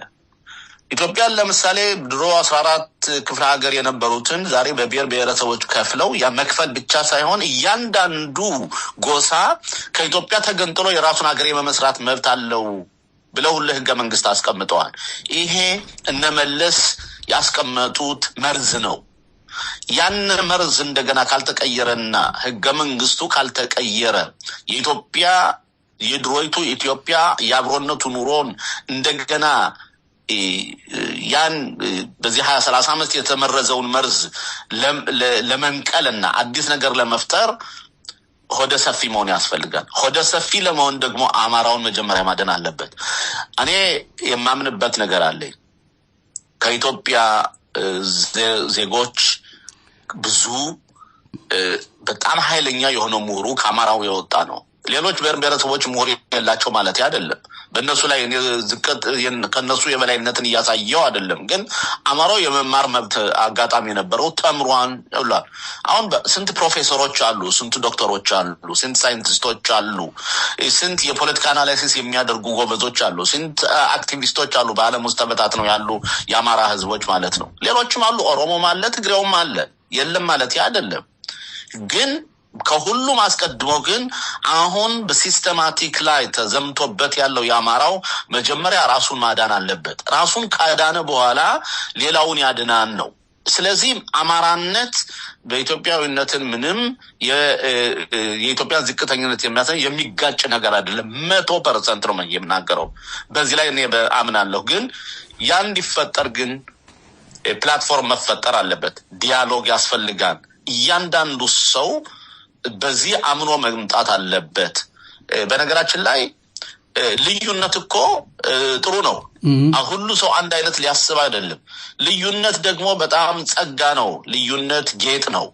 ኢትዮጵያ ለምሳሌ ድሮ 14 ክፍለ ሀገር የነበሩትን ዛሬ በብሔር ብሔረሰቦች ከፍለው ያ መክፈል ብቻ ሳይሆን እያንዳንዱ ጎሳ ከኢትዮጵያ ተገንጥሎ የራሱን ሀገር የመመስራት መብት አለው ብለው ለህገ መንግስት አስቀምጠዋል ይሄ እነመለስ ያስቀመጡት መርዝ ነው ያን መርዝ እንደገና ካልተቀየረና ህገ መንግስቱ ካልተቀየረ የኢትዮጵያ የድሮይቱ ኢትዮጵያ ያብሮነቱ ኑሮን እንደገና ያን በዚህ 20-30 ዓመት የተመረዘውን መርዝ ለመንቀልና አዲስ ነገር ለመፍጠር ሆደ ሰፊ መሆን ያስፈልጋል ሆደ ሰፊ ለመሆን ደግሞ አማራውን መጀመሪያ ማደን አለበት እኔ የማምንበት ነገር አለ ከኢትዮጵያ ዜጎች ብዙ በጣም ኃይለኛ የሆነ ምሁሩ ከአማራው የወጣ ነው ሌሎች ብሔረሰቦች ምሁር ያላቸው ማለት አይደለም በእነሱ ላይ ዝቅጥ ከነሱ የበላይነትን እያሳየው አይደለም ግን አማራው የመማር መብት አጋጣሚ ነበረው ተምሯን ይላል አሁን ስንት ፕሮፌሰሮች አሉ ስንት ዶክተሮች አሉ ስንት ሳይንቲስቶች አሉ ስንት የፖለቲካ አናላይሲስ የሚያደርጉ ጎበዞች አሉ ስንት አክቲቪስቶች አሉ በአለም ውስጥ ተበታትነው ያሉ የአማራ ህዝቦች ማለት ነው ሌሎችም አሉ ኦሮሞም አለ ትግሬውም አለ የለም ማለት አይደለም ግን ከሁሉም አስቀድሞ ግን አሁን በሲስተማቲክ ላይ ተዘምቶበት ያለው ያማራው መጀመሪያ ራሱን ማዳን አለበት ራሱን ካዳነ በኋላ ሌላውን ያድናን ነው ስለዚህ አማራነት በኢትዮጵያዊነትን ምንም የኢትዮጵያ ዝቅተኝነት የሚያሳይ የሚጋጭ ነገር አይደለም 100% ነው የምናገረው በዚህ ላይ እኔ በአምናለሁ ግን ያን እንዲፈጠር ግን ፕላትፎርም መፈጠር አለበት ዲያሎግ ያስፈልጋል እያንዳንዱ ሰው በዚህ አምኖ መምጣት አለበት በነገራችን ላይ ልዩነት እኮ ጥሩ ነው ሁሉ ሰው አንድ አይነት ሊያስብ አይደለም ልዩነት ደግሞ በጣም ጸጋ ነው ልዩነት ጌጥ ነው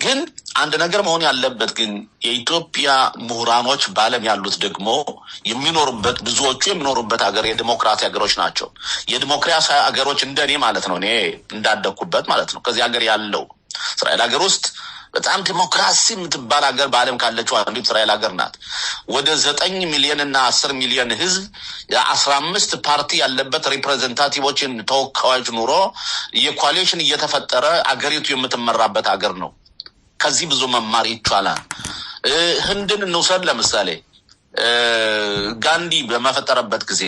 ግን አንድ ነገር መሆን ያለበት ግን የኢትዮጵያ ምሁራኖች ባለም ያሉት ደግሞ የሚኖሩበት ብዙዎቹ የሚኖሩበት ሀገር የዲሞክራሲ ሀገሮች ናቸው የዲሞክራሲ ሀገሮች እንደኔ ማለት ነው እኔ እንዳደኩበት ማለት ነው ከዚህ ሀገር ያለው እስራኤል ሀገር ውስጥ በጣም ዲሞክራሲ የምትባል ሀገር በአለም ካለችው አንዱ እስራኤል ሀገር ናት ወደ 9 ሚሊዮን እና 10 ሚሊዮን ህዝብ 15 ፓርቲ ያለበት ሪፕሬዘንታቲቮችን ተወካዮች ኑሮ የኮአሊሽን እየተፈጠረ አገሪቱ የምትመራበት ሀገር ነው ከዚህ ብዙ መማር ይቻላል ህንድን እንውሰድ ለምሳሌ ጋንዲ በመፈጠረበት ጊዜ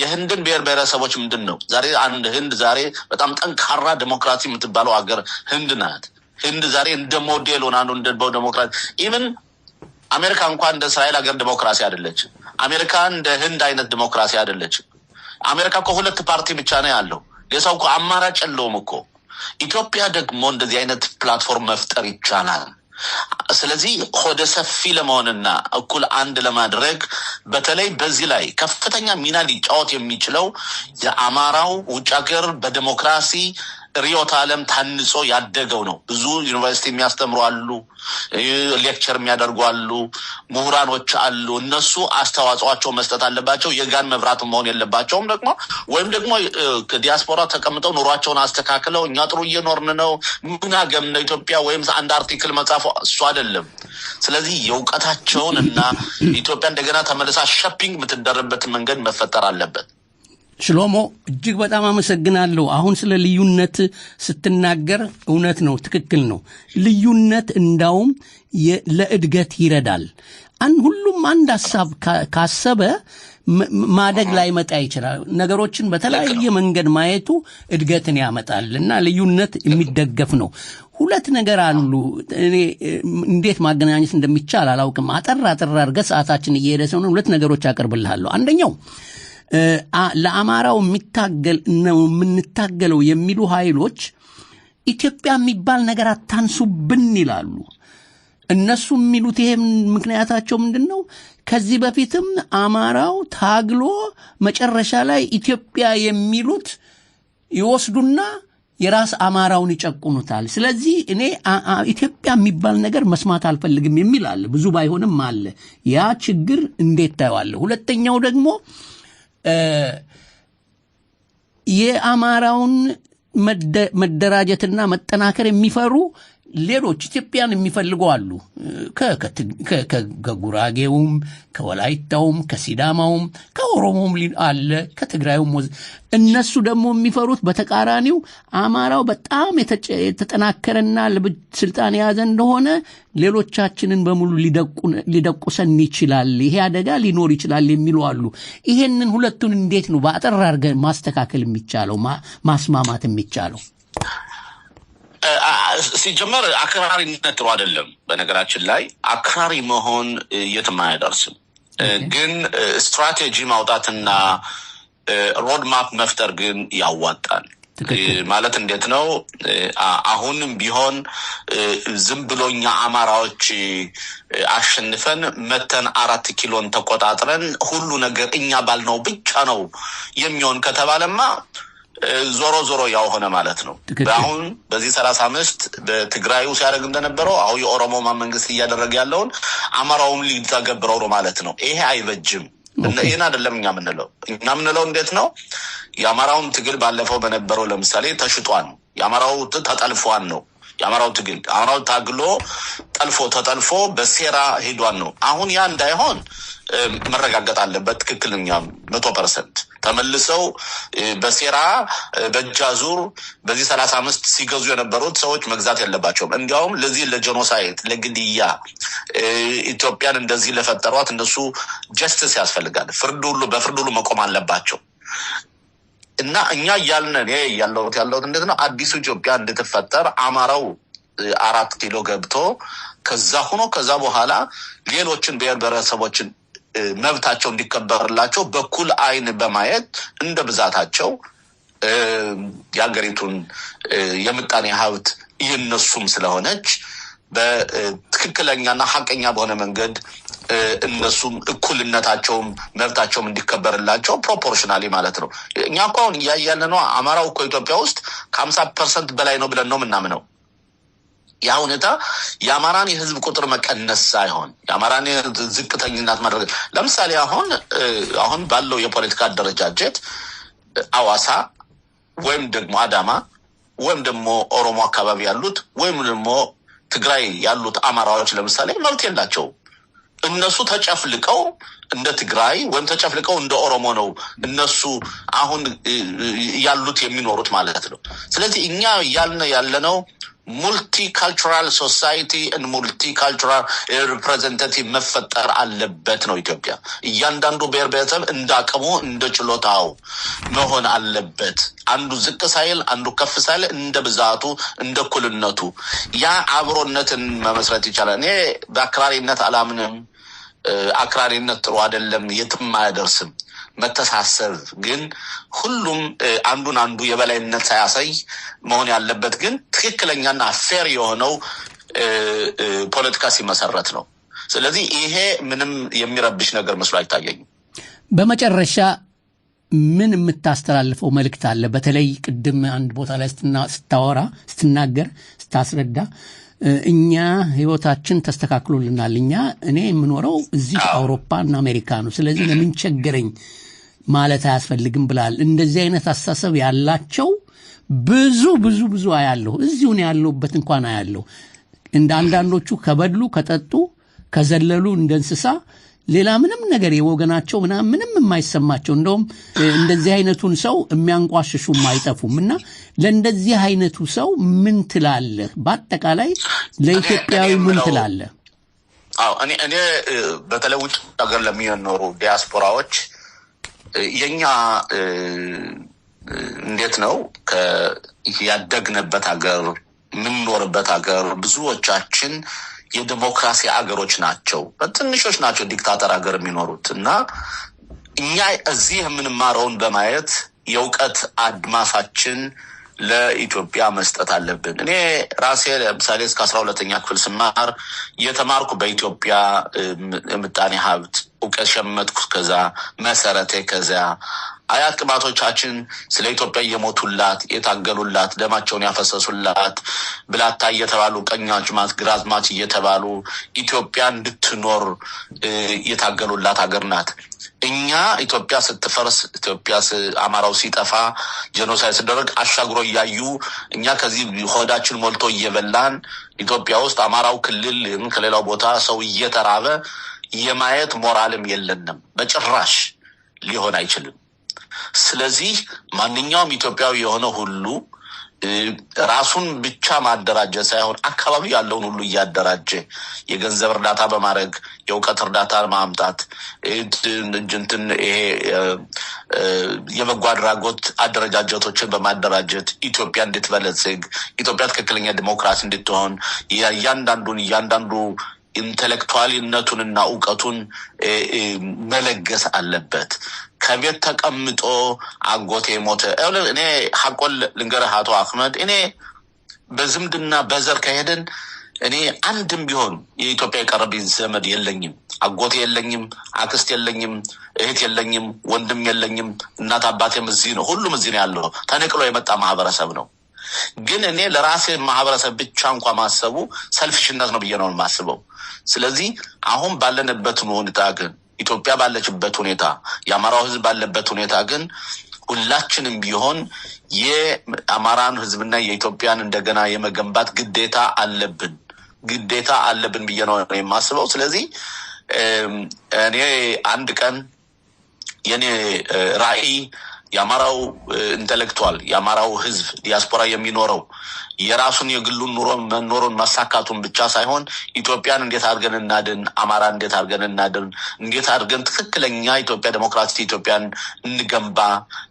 የህንድን ብሔረሰቦች ምንድነው ዛሬ አንድ ህንድ ዛሬ በጣም ጠንካራ ዲሞክራሲ የምትባለው ሀገር ህንድ ናት ህንድ ዛሬ እንደ ሞዴል ሆና ነው እንደ ዲሞክራሲ ኢቭን አሜሪካ እንኳን እንደ እስራኤል ሀገር ዲሞክራሲ አይደለች አሜሪካ እንደ ህንድ አይነት ዲሞክራሲ አይደለች አሜሪካ እኮ 2 ፓርቲ ብቻ ነው ያለው የሰው እኮ አማራጭ የለውም እኮ ኢትዮጵያ ደግሞ እንደዚህ አይነት ፕላትፎርም መፍጠር ይቻላል ስለዚህ ሆደ ሰፊ ለመሆንና እኩል አንድ ለማድረግ በተለይ በዚህ ላይ ከፍተኛ ሚና ሊጫወት የሚችለው የአማራው ውጭ ሀገር በዲሞክራሲ ሪዮት ዓለም ታንጾ ያደገው ነው። ብዙ ዩኒቨርሲቲ የሚያስተምሩ አሉ፣ ሌክቸር የሚያደርጉ አሉ፣ ምሁራኖች አሉ። እነሱ አስተዋጽኦአቸው መስጠት አለባቸው። የጋን መብራት መሆን የለባቸውም። ደግሞ ወይም ደግሞ ዲያስፖራ ተቀምጠው ኑሯቸውን አስተካክለው እኛ ጥሩ እየኖርን ነው ምን አገም ነው ኢትዮጵያ ወይም አንድ አርቲክል መጻፍ እሱ አይደለም። ስለዚህ የእውቀታቸውን እና ኢትዮጵያ እንደገና ተመልሳ ሾፒንግ የምትደረግበት መንገድ መፈጠር አለበት። ሽሎሞ እጅግ በጣም አመሰግናለሁ። አሁን ስለ ልዩነት ስትናገር እውነት ነው፣ ትክክል ነው። ልዩነት እንዳውም ለእድገት ይረዳል። ሁሉም አንድ ሐሳብ ካሰበ ማደግ ላይ መጣ ይችላል። ነገሮችን በተለያየ መንገድ ማየቱ እድገትን ያመጣል እና ልዩነት የሚደገፍ ነው። ሁለት ነገር አሉ። እኔ እንዴት ማገናኘት እንደሚቻል አላውቅም። አጠር አድርገህ ሰዓታችን እየሄደ ስለሆነ ሁለት ነገሮች አቀርብልሃለሁ። አንደኛው ለአማራው የሚታገል ነው የምንታገለው የሚሉ ኃይሎች ኢትዮጵያ የሚባል ነገር አታንሱብን ይላሉ። እነሱ የሚሉት ይሄ ምክንያታቸው ምንድነው? ከዚህ በፊትም አማራው ታግሎ መጨረሻ ላይ ኢትዮጵያ የሚሉት ይወስዱና የራስ አማራውን ይጨቁኑታል። ስለዚህ እኔ ኢትዮጵያ የሚባል ነገር መስማት አልፈልግም የሚል አለ። ብዙ ባይሆንም አለ። ያ ችግር እንዴት ታየዋለህ? ሁለተኛው ደግሞ የአማራውን መደራጀትና መጠናከር የሚፈሩ ሌሎች ኢትዮጵያን የሚፈልጉ አሉ። ከጉራጌውም ከወላይታውም ከሲዳማውም ከኦሮሞም አለ ከትግራዩም እነሱ ደግሞ የሚፈሩት በተቃራኒው አማራው በጣም የተጠናከረና ስልጣን የያዘ እንደሆነ ሌሎቻችንን በሙሉ ሊደቁሰን ይችላል፣ ይሄ አደጋ ሊኖር ይችላል የሚሉ አሉ። ይሄንን ሁለቱን እንዴት ነው በአጠር አድርገን ማስተካከል የሚቻለው ማስማማት የሚቻለው? ሲጀመር አክራሪነት ጥሩ አይደለም። በነገራችን ላይ አክራሪ መሆን የትም አያደርስም። ግን ስትራቴጂ ማውጣትና ሮድማፕ መፍጠር ግን ያዋጣል። ማለት እንዴት ነው? አሁንም ቢሆን ዝም ብሎኛ አማራዎች አሸንፈን መተን 4 ኪሎን ተቆጣጥረን ሁሉ ነገር እኛ ባልነው ብቻ ነው የሚሆን ከተባለማ ዞሮ ዞሮ ያው ሆነ ማለት ነው። አሁን በዚህ 35 በትግራዩ ሲያደርግ እንደነበረው አሁን የኦሮሞ መንግስት እያደረገ ያለውን አማራውም ሊተገብረው ነው ማለት ነው። ይሄ አይበጅም። ይሄን አይደለም እኛ ምንለው እንዴት ነው? የአማራውን ትግል ባለፈው በነበረው ለምሳሌ ተሽጧን፣ የአማራው ተጠልፏን ነው። የአማራው ትግል አማራው ታግሎ ተጠልፎ በሴራ ሄዷን ነው። አሁን ያ እንዳይሆን መረጋገጥ አለበት። ትክክለኛ 100% ተመልሰው በሴራ በጃዙር በዚህ 35 ሲገዙ የነበሩት ሰዎች መግዛት የለባቸውም። እንዲያውም ለዚህ ለጄኖሳይድ ለግድያ ኢትዮጵያን እንደዚህ ለፈጠሯት እነሱ ጀስቲስ ያስፈልጋል። በፍርድ ሁሉ መቆም አለባቸው። እና እኛ ያለውት እንዴት ነው? አዲሱ ኢትዮጵያ እንድትፈጠር አማራው 4 ኪሎ ገብቶ ከዛ በኋላ ሌሎችን ብሔር ብሔረሰቦችን መብታቸው እንዲከበርላቸው በኩል አይን በማየት እንደ ብዛታቸው የሀገሪቱን የምጣኔ ሀብት የነሱም ስለሆነች በትክክለኛና ሐቀኛ በሆነ መንገድ እነሱም እኩልነታቸውም መብታቸውም እንዲከበርላቸው ፕሮፖርሽናሊ ማለት ነው። እኛ እኮ አሁን እያየን ነው። አማራው እኮ ኢትዮጵያ ውስጥ ከ50% በላይ ነው ብለን ነው የምናምነው። ያ ሁኔታ የአማራን የህዝብ ቁጥር መቀነስ ሳይሆን የአማራን ዝቅተኝነት ማድረግ። ለምሳሌ አሁን ባለው የፖለቲካ አደረጃጀት አዋሳ ወይም ደግሞ አዳማ ወይም ደግሞ ኦሮሞ አካባቢ ያሉት ወይም ደግሞ ትግራይ ያሉት አማራዎች ለምሳሌ መብት የላቸው። እነሱ ተጨፍልቀው እንደ ትግራይ ወይም ተጨፍልቀው እንደ ኦሮሞ ነው እነሱ አሁን ያሉት የሚኖሩት ማለት ነው። ስለዚህ እኛ ያለነው ሙልቲካልቸራል ሶሳይቲ እና ሙልቲካልቸራል ሪፕሬዘንታቲቭ መፈጠር አለበት ነው ኢትዮጵያ። እያንዳንዱ ብሔር ብሔረሰብ እንዳቅሙ እንደ ችሎታው መሆን አለበት። አንዱ ዝቅ ሳይል አንዱ ከፍ ሳይል እንደ ብዛቱ እንደ እኩልነቱ ያ አብሮነትን መመስረት ይቻላል። እኔ በአክራሪነት አላምንም። አክራሪነት ጥሩ አይደለም፣ የትም አያደርስም። መተሳሰብ ግን ሁሉም አንዱ የበላይነት ሳያሳይ መሆን ያለበት ግን ትክክለኛና ፌር የሆነው ፖለቲካ ሲመሰረት ነው። ስለዚህ ይሄ ምንም የሚረብሽ ነገር መስሎ አይታየኝም። በመጨረሻ ምን የምታስተላልፈው መልእክት አለ? በተለይ ቅድም አንድ ቦታ ላይ ስትናገር ስታስረዳ እኛ ህይወታችን ተስተካክሎልናል፣ እኔ የምኖረው እዚህ አውሮፓና አሜሪካ ነው፣ ስለዚህ ለምን ቸገረኝ ማለት አያስፈልግም ብላል። እንደዚህ አይነት አስተሳሰብ ያላቸው ብዙ አያለሁ። እዚሁ ነው ያለሁበት እንኳን አያለሁ። እንደ አንዳንዶቹ ከበድሉ ከጠጡ ከዘለሉ እንደ እንስሳ ሌላ ምንም ነገር የወገናቸው ምንም የማይሰማቸው እንደውም እንደዚህ አይነቱን ሰው የሚያንቋሽሹም አይጠፉምና ለእንደዚህ አይነቱ ሰው ምን ትላለህ? በአጠቃላይ ለኢትዮጵያዊ ምን ትላለህ? እኔ በተለይ ውጭ ሀገር ለሚኖሩ ዲያስፖራዎች የኛ እንዴት ነው ያደግንበት ሀገር ምንኖርበት ሀገር ብዙዎቻችን የዲሞክራሲ አገሮች ናቸው፣ በትንሾች ናቸው ዲክታተር ሀገር የሚኖሩት እና እኛ እዚህ የምንማረውን በማየት የእውቀት አድማሳችን ለኢትዮጵያ መስጠት አለብን። እኔ ራሴ ለምሳሌ እስከ 12ኛ ክፍል ስማር የተማርኩ በኢትዮጵያ ምጣኔ ሀብት እውቀት ሸመትኩ። ከዛ መሰረቴ ከዛ አያት ቅማቶቻችን ስለ ኢትዮጵያ የሞቱላት የታገሉላት ደማቸውን ያፈሰሱላት ብላታ እየተባሉ ቀኛዝማች ግራዝማች እየተባሉ ኢትዮጵያ እንድትኖር የታገሉላት ሀገር ናት። እኛ ኢትዮጵያ ስትፈርስ ኢትዮጵያ አማራው ሲጠፋ ጄኖሳይድ ሲደረግ አሻግሮ እያዩ እኛ ከዚህ ሆዳችን ሞልቶ እየበላን ኢትዮጵያ ውስጥ አማራው ክልል ከሌላው ቦታ ሰው እየተራበ የማየት ሞራልም የለንም። በጭራሽ ሊሆን አይችልም። ስለዚህ ማንኛውም ኢትዮጵያዊ የሆነ ሁሉ ራሱን ብቻ ማደራጀት ሳይሆን አካባቢ ያለውን ሁሉ እያደራጀ የገንዘብ እርዳታ በማድረግ የእውቀት እርዳታ ማምጣት ይሄ የበጎ አድራጎት አደረጃጀቶችን በማደራጀት ኢትዮጵያ እንድትበለጽግ ኢትዮጵያ ትክክለኛ ዲሞክራሲ እንድትሆን እያንዳንዱ ኢንተሌክቹዋልነቱንና ዕውቀቱን መለገስ አለበት። ከቤት ተቀምጦ አጎቴ ሞተ እኔ ሐቆል ልንገርህ አቶ አህመድ እኔ በዝምድና በዘር ከሄደን እኔ አንድም ቢሆን የኢትዮጵያ የቀረብኝ ዘመድ የለኝም፣ አጎቴ የለኝም፣ አክስት የለኝም፣ እህት የለኝም፣ ወንድም የለኝም፣ እናት አባቴም እዚህ ነው፣ ሁሉም እዚህ ነው ያለው። ተነቅሎ የመጣ ማህበረሰብ ነው። ግን እኔ ለራሴ ማህበረሰብ ብቻ እንኳን ማሰቡ ሰልፍሽነት ነው ብዬ ነው የማስበው። ስለዚህ አሁን ባለንበት ሁኔታ ግን ኢትዮጵያ ባለችበት ሁኔታ የአማራው ህዝብ ባለበት ሁኔታ ግን ሁላችንም ቢሆን የአማራን ህዝብና የኢትዮጵያን እንደገና የመገንባት ግዴታ አለብን ብዬ ነው የማስበው። ስለዚህ እኔ አንድ ቀን የኔ ራዕይ የአማራው ኢንተሌክቹዋል የአማራው ህዝብ ዲያስፖራ የሚኖረው የራሱን የግሉን መኖሩን ማሳካቱን ብቻ ሳይሆን ኢትዮጵያን እንዴት አድርገን እናድን፣ አማራ እንዴት አድርገን እናድን፣ እንዴት አድርገን ትክክለኛ ኢትዮጵያ ዲሞክራሲ ኢትዮጵያን እንገንባ፣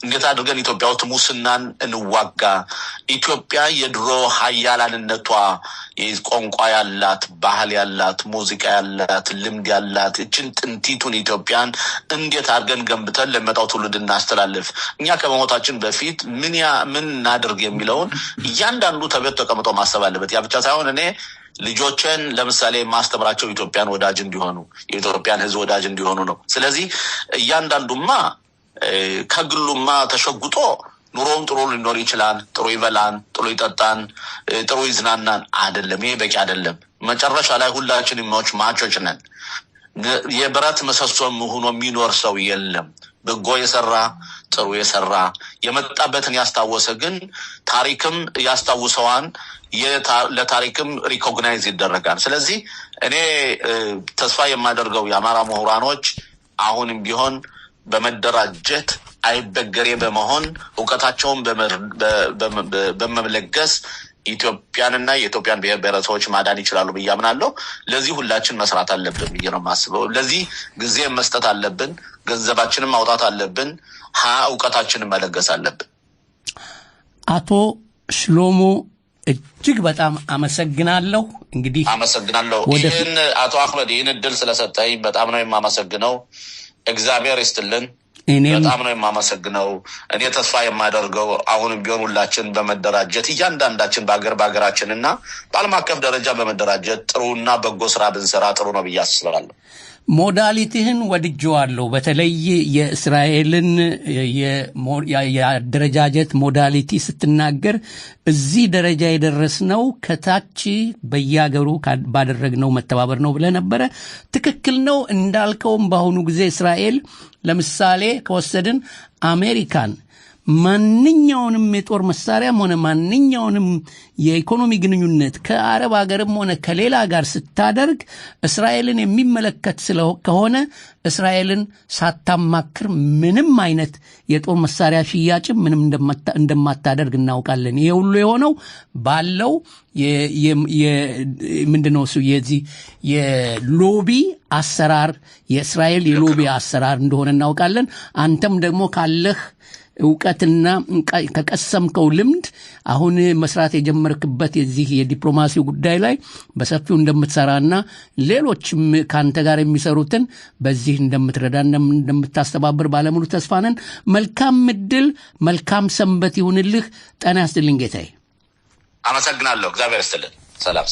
እንዴት አድርገን ኢትዮጵያ ውስጥ ሙስናን እንዋጋ፣ ኢትዮጵያ የድሮ ሀያላንነቷ ቋንቋ ያላት፣ ባህል ያላት፣ ሙዚቃ ያላት፣ ልምድ ያላት እችን ጥንቲቱን ኢትዮጵያን እንዴት አድርገን ገንብተን ለመጣው ትውልድ እናስተላልፍ፣ እኛ ከመሞታችን በፊት ምን እናድርግ የሚለውን እያንዳንዱ ተቤት ተቀምጦ ማሰብ አለበት። ያ ብቻ ሳይሆን እኔ ልጆችን ለምሳሌ ማስተምራቸው ኢትዮጵያን ወዳጅ እንዲሆኑ የኢትዮጵያን ህዝብ ወዳጅ እንዲሆኑ ነው። ስለዚህ እያንዳንዱማ ከግሉማ ተሸጉጦ ኑሮም ጥሩ ሊኖር ይችላል፣ ጥሩ ይበላን፣ ጥሩ ይጠጣን፣ ጥሩ ይዝናናን አይደለም። ይሄ በቂ አይደለም። መጨረሻ ላይ ሁላችንም ማቾች ነን። የብረት ምሰሶም ሆኖ የሚኖር ሰው የለም። በጎ የሰራ ጥሩ የሰራ የመጣበትን ያስታወሰ ግን ታሪክም ያስታውሰዋን ለታሪክም ሪኮግናይዝ ይደረጋል። ስለዚህ እኔ ተስፋ የማደርገው የአማራ ምሁራኖች አሁንም ቢሆን በመደራጀት አይበገሬ በመሆን ዕውቀታቸውን በመለገስ ኢትዮጵያንና የኢትዮጵያን ብሔር ብሔረሰቦች ማዳን ይችላሉ ብዬ አምናለሁ። ለዚህ ሁላችን መስራት አለብን ብዬ ነው የማስበው። ለዚህ ጊዜ መስጠት አለብን፣ ገንዘባችንን ማውጣት አለብን፣ ዕውቀታችንን መለገስ አለብን። አቶ ሽሎሞ እጅግ በጣም አመሰግናለሁ። እንግዲህ አመሰግናለሁ። ይህን አቶ አህመድ ይህን እድል ስለሰጠኝ በጣም ነው የማመሰግነው። እግዚአብሔር ይስጥልን። በጣም ነው የማመሰግነው። እኔ ተስፋ የማደርገው አሁንም ቢሆን ሁላችን በመደራጀት እያንዳንዳችን በሀገራችንና በዓለም አቀፍ ደረጃ በመደራጀት ጥሩና በጎ ስራ ብንሰራ ጥሩ ነው ብዬ አስባለሁ። ሞዳሊቲህን ወድጄዋለሁ በተለይ የእስራኤልን የአደረጃጀት ሞዳሊቲ ስትናገር እዚህ ደረጃ የደረስነው ከታች በያገሩ ባደረግነው መተባበር ነው ብለህ ነበረ ትክክል ነው እንዳልከውም በአሁኑ ጊዜ እስራኤል ለምሳሌ ከወሰድን አሜሪካን ማንኛውንም የጦር መሳሪያም ሆነ ማንኛውንም የኢኮኖሚ ግንኙነት ከአረብ ሀገርም ሆነ ከሌላ ጋር ስታደርግ እስራኤልን የሚመለከት ከሆነ እስራኤልን ሳታማክር ምንም አይነት የጦር መሳሪያ ሽያጭ ምንም እንደማታደርግ እናውቃለን ይሄ ሁሉ የሆነው ባለው ምንድነው እሱ የዚህ የሎቢ አሰራር የእስራኤል የሎቢ አሰራር እንደሆነ እናውቃለን አንተም ደግሞ ካለህ እውቀትና ከቀሰምከው ልምድ አሁን መስራት የጀመርክበት የዚህ የዲፕሎማሲው ጉዳይ ላይ በሰፊው እንደምትሰራና ሌሎችም ካንተ ጋር የሚሰሩትን በዚህ እንደምትረዳ እንደምታስተባብር ባለሙሉ ተስፋ ነን መልካም ምድል መልካም ሰንበት ይሁንልህ ጤና ይስጥልኝ ጌታዬ አመሰግናለሁ እግዚአብሔር ይስጥልን ሰላም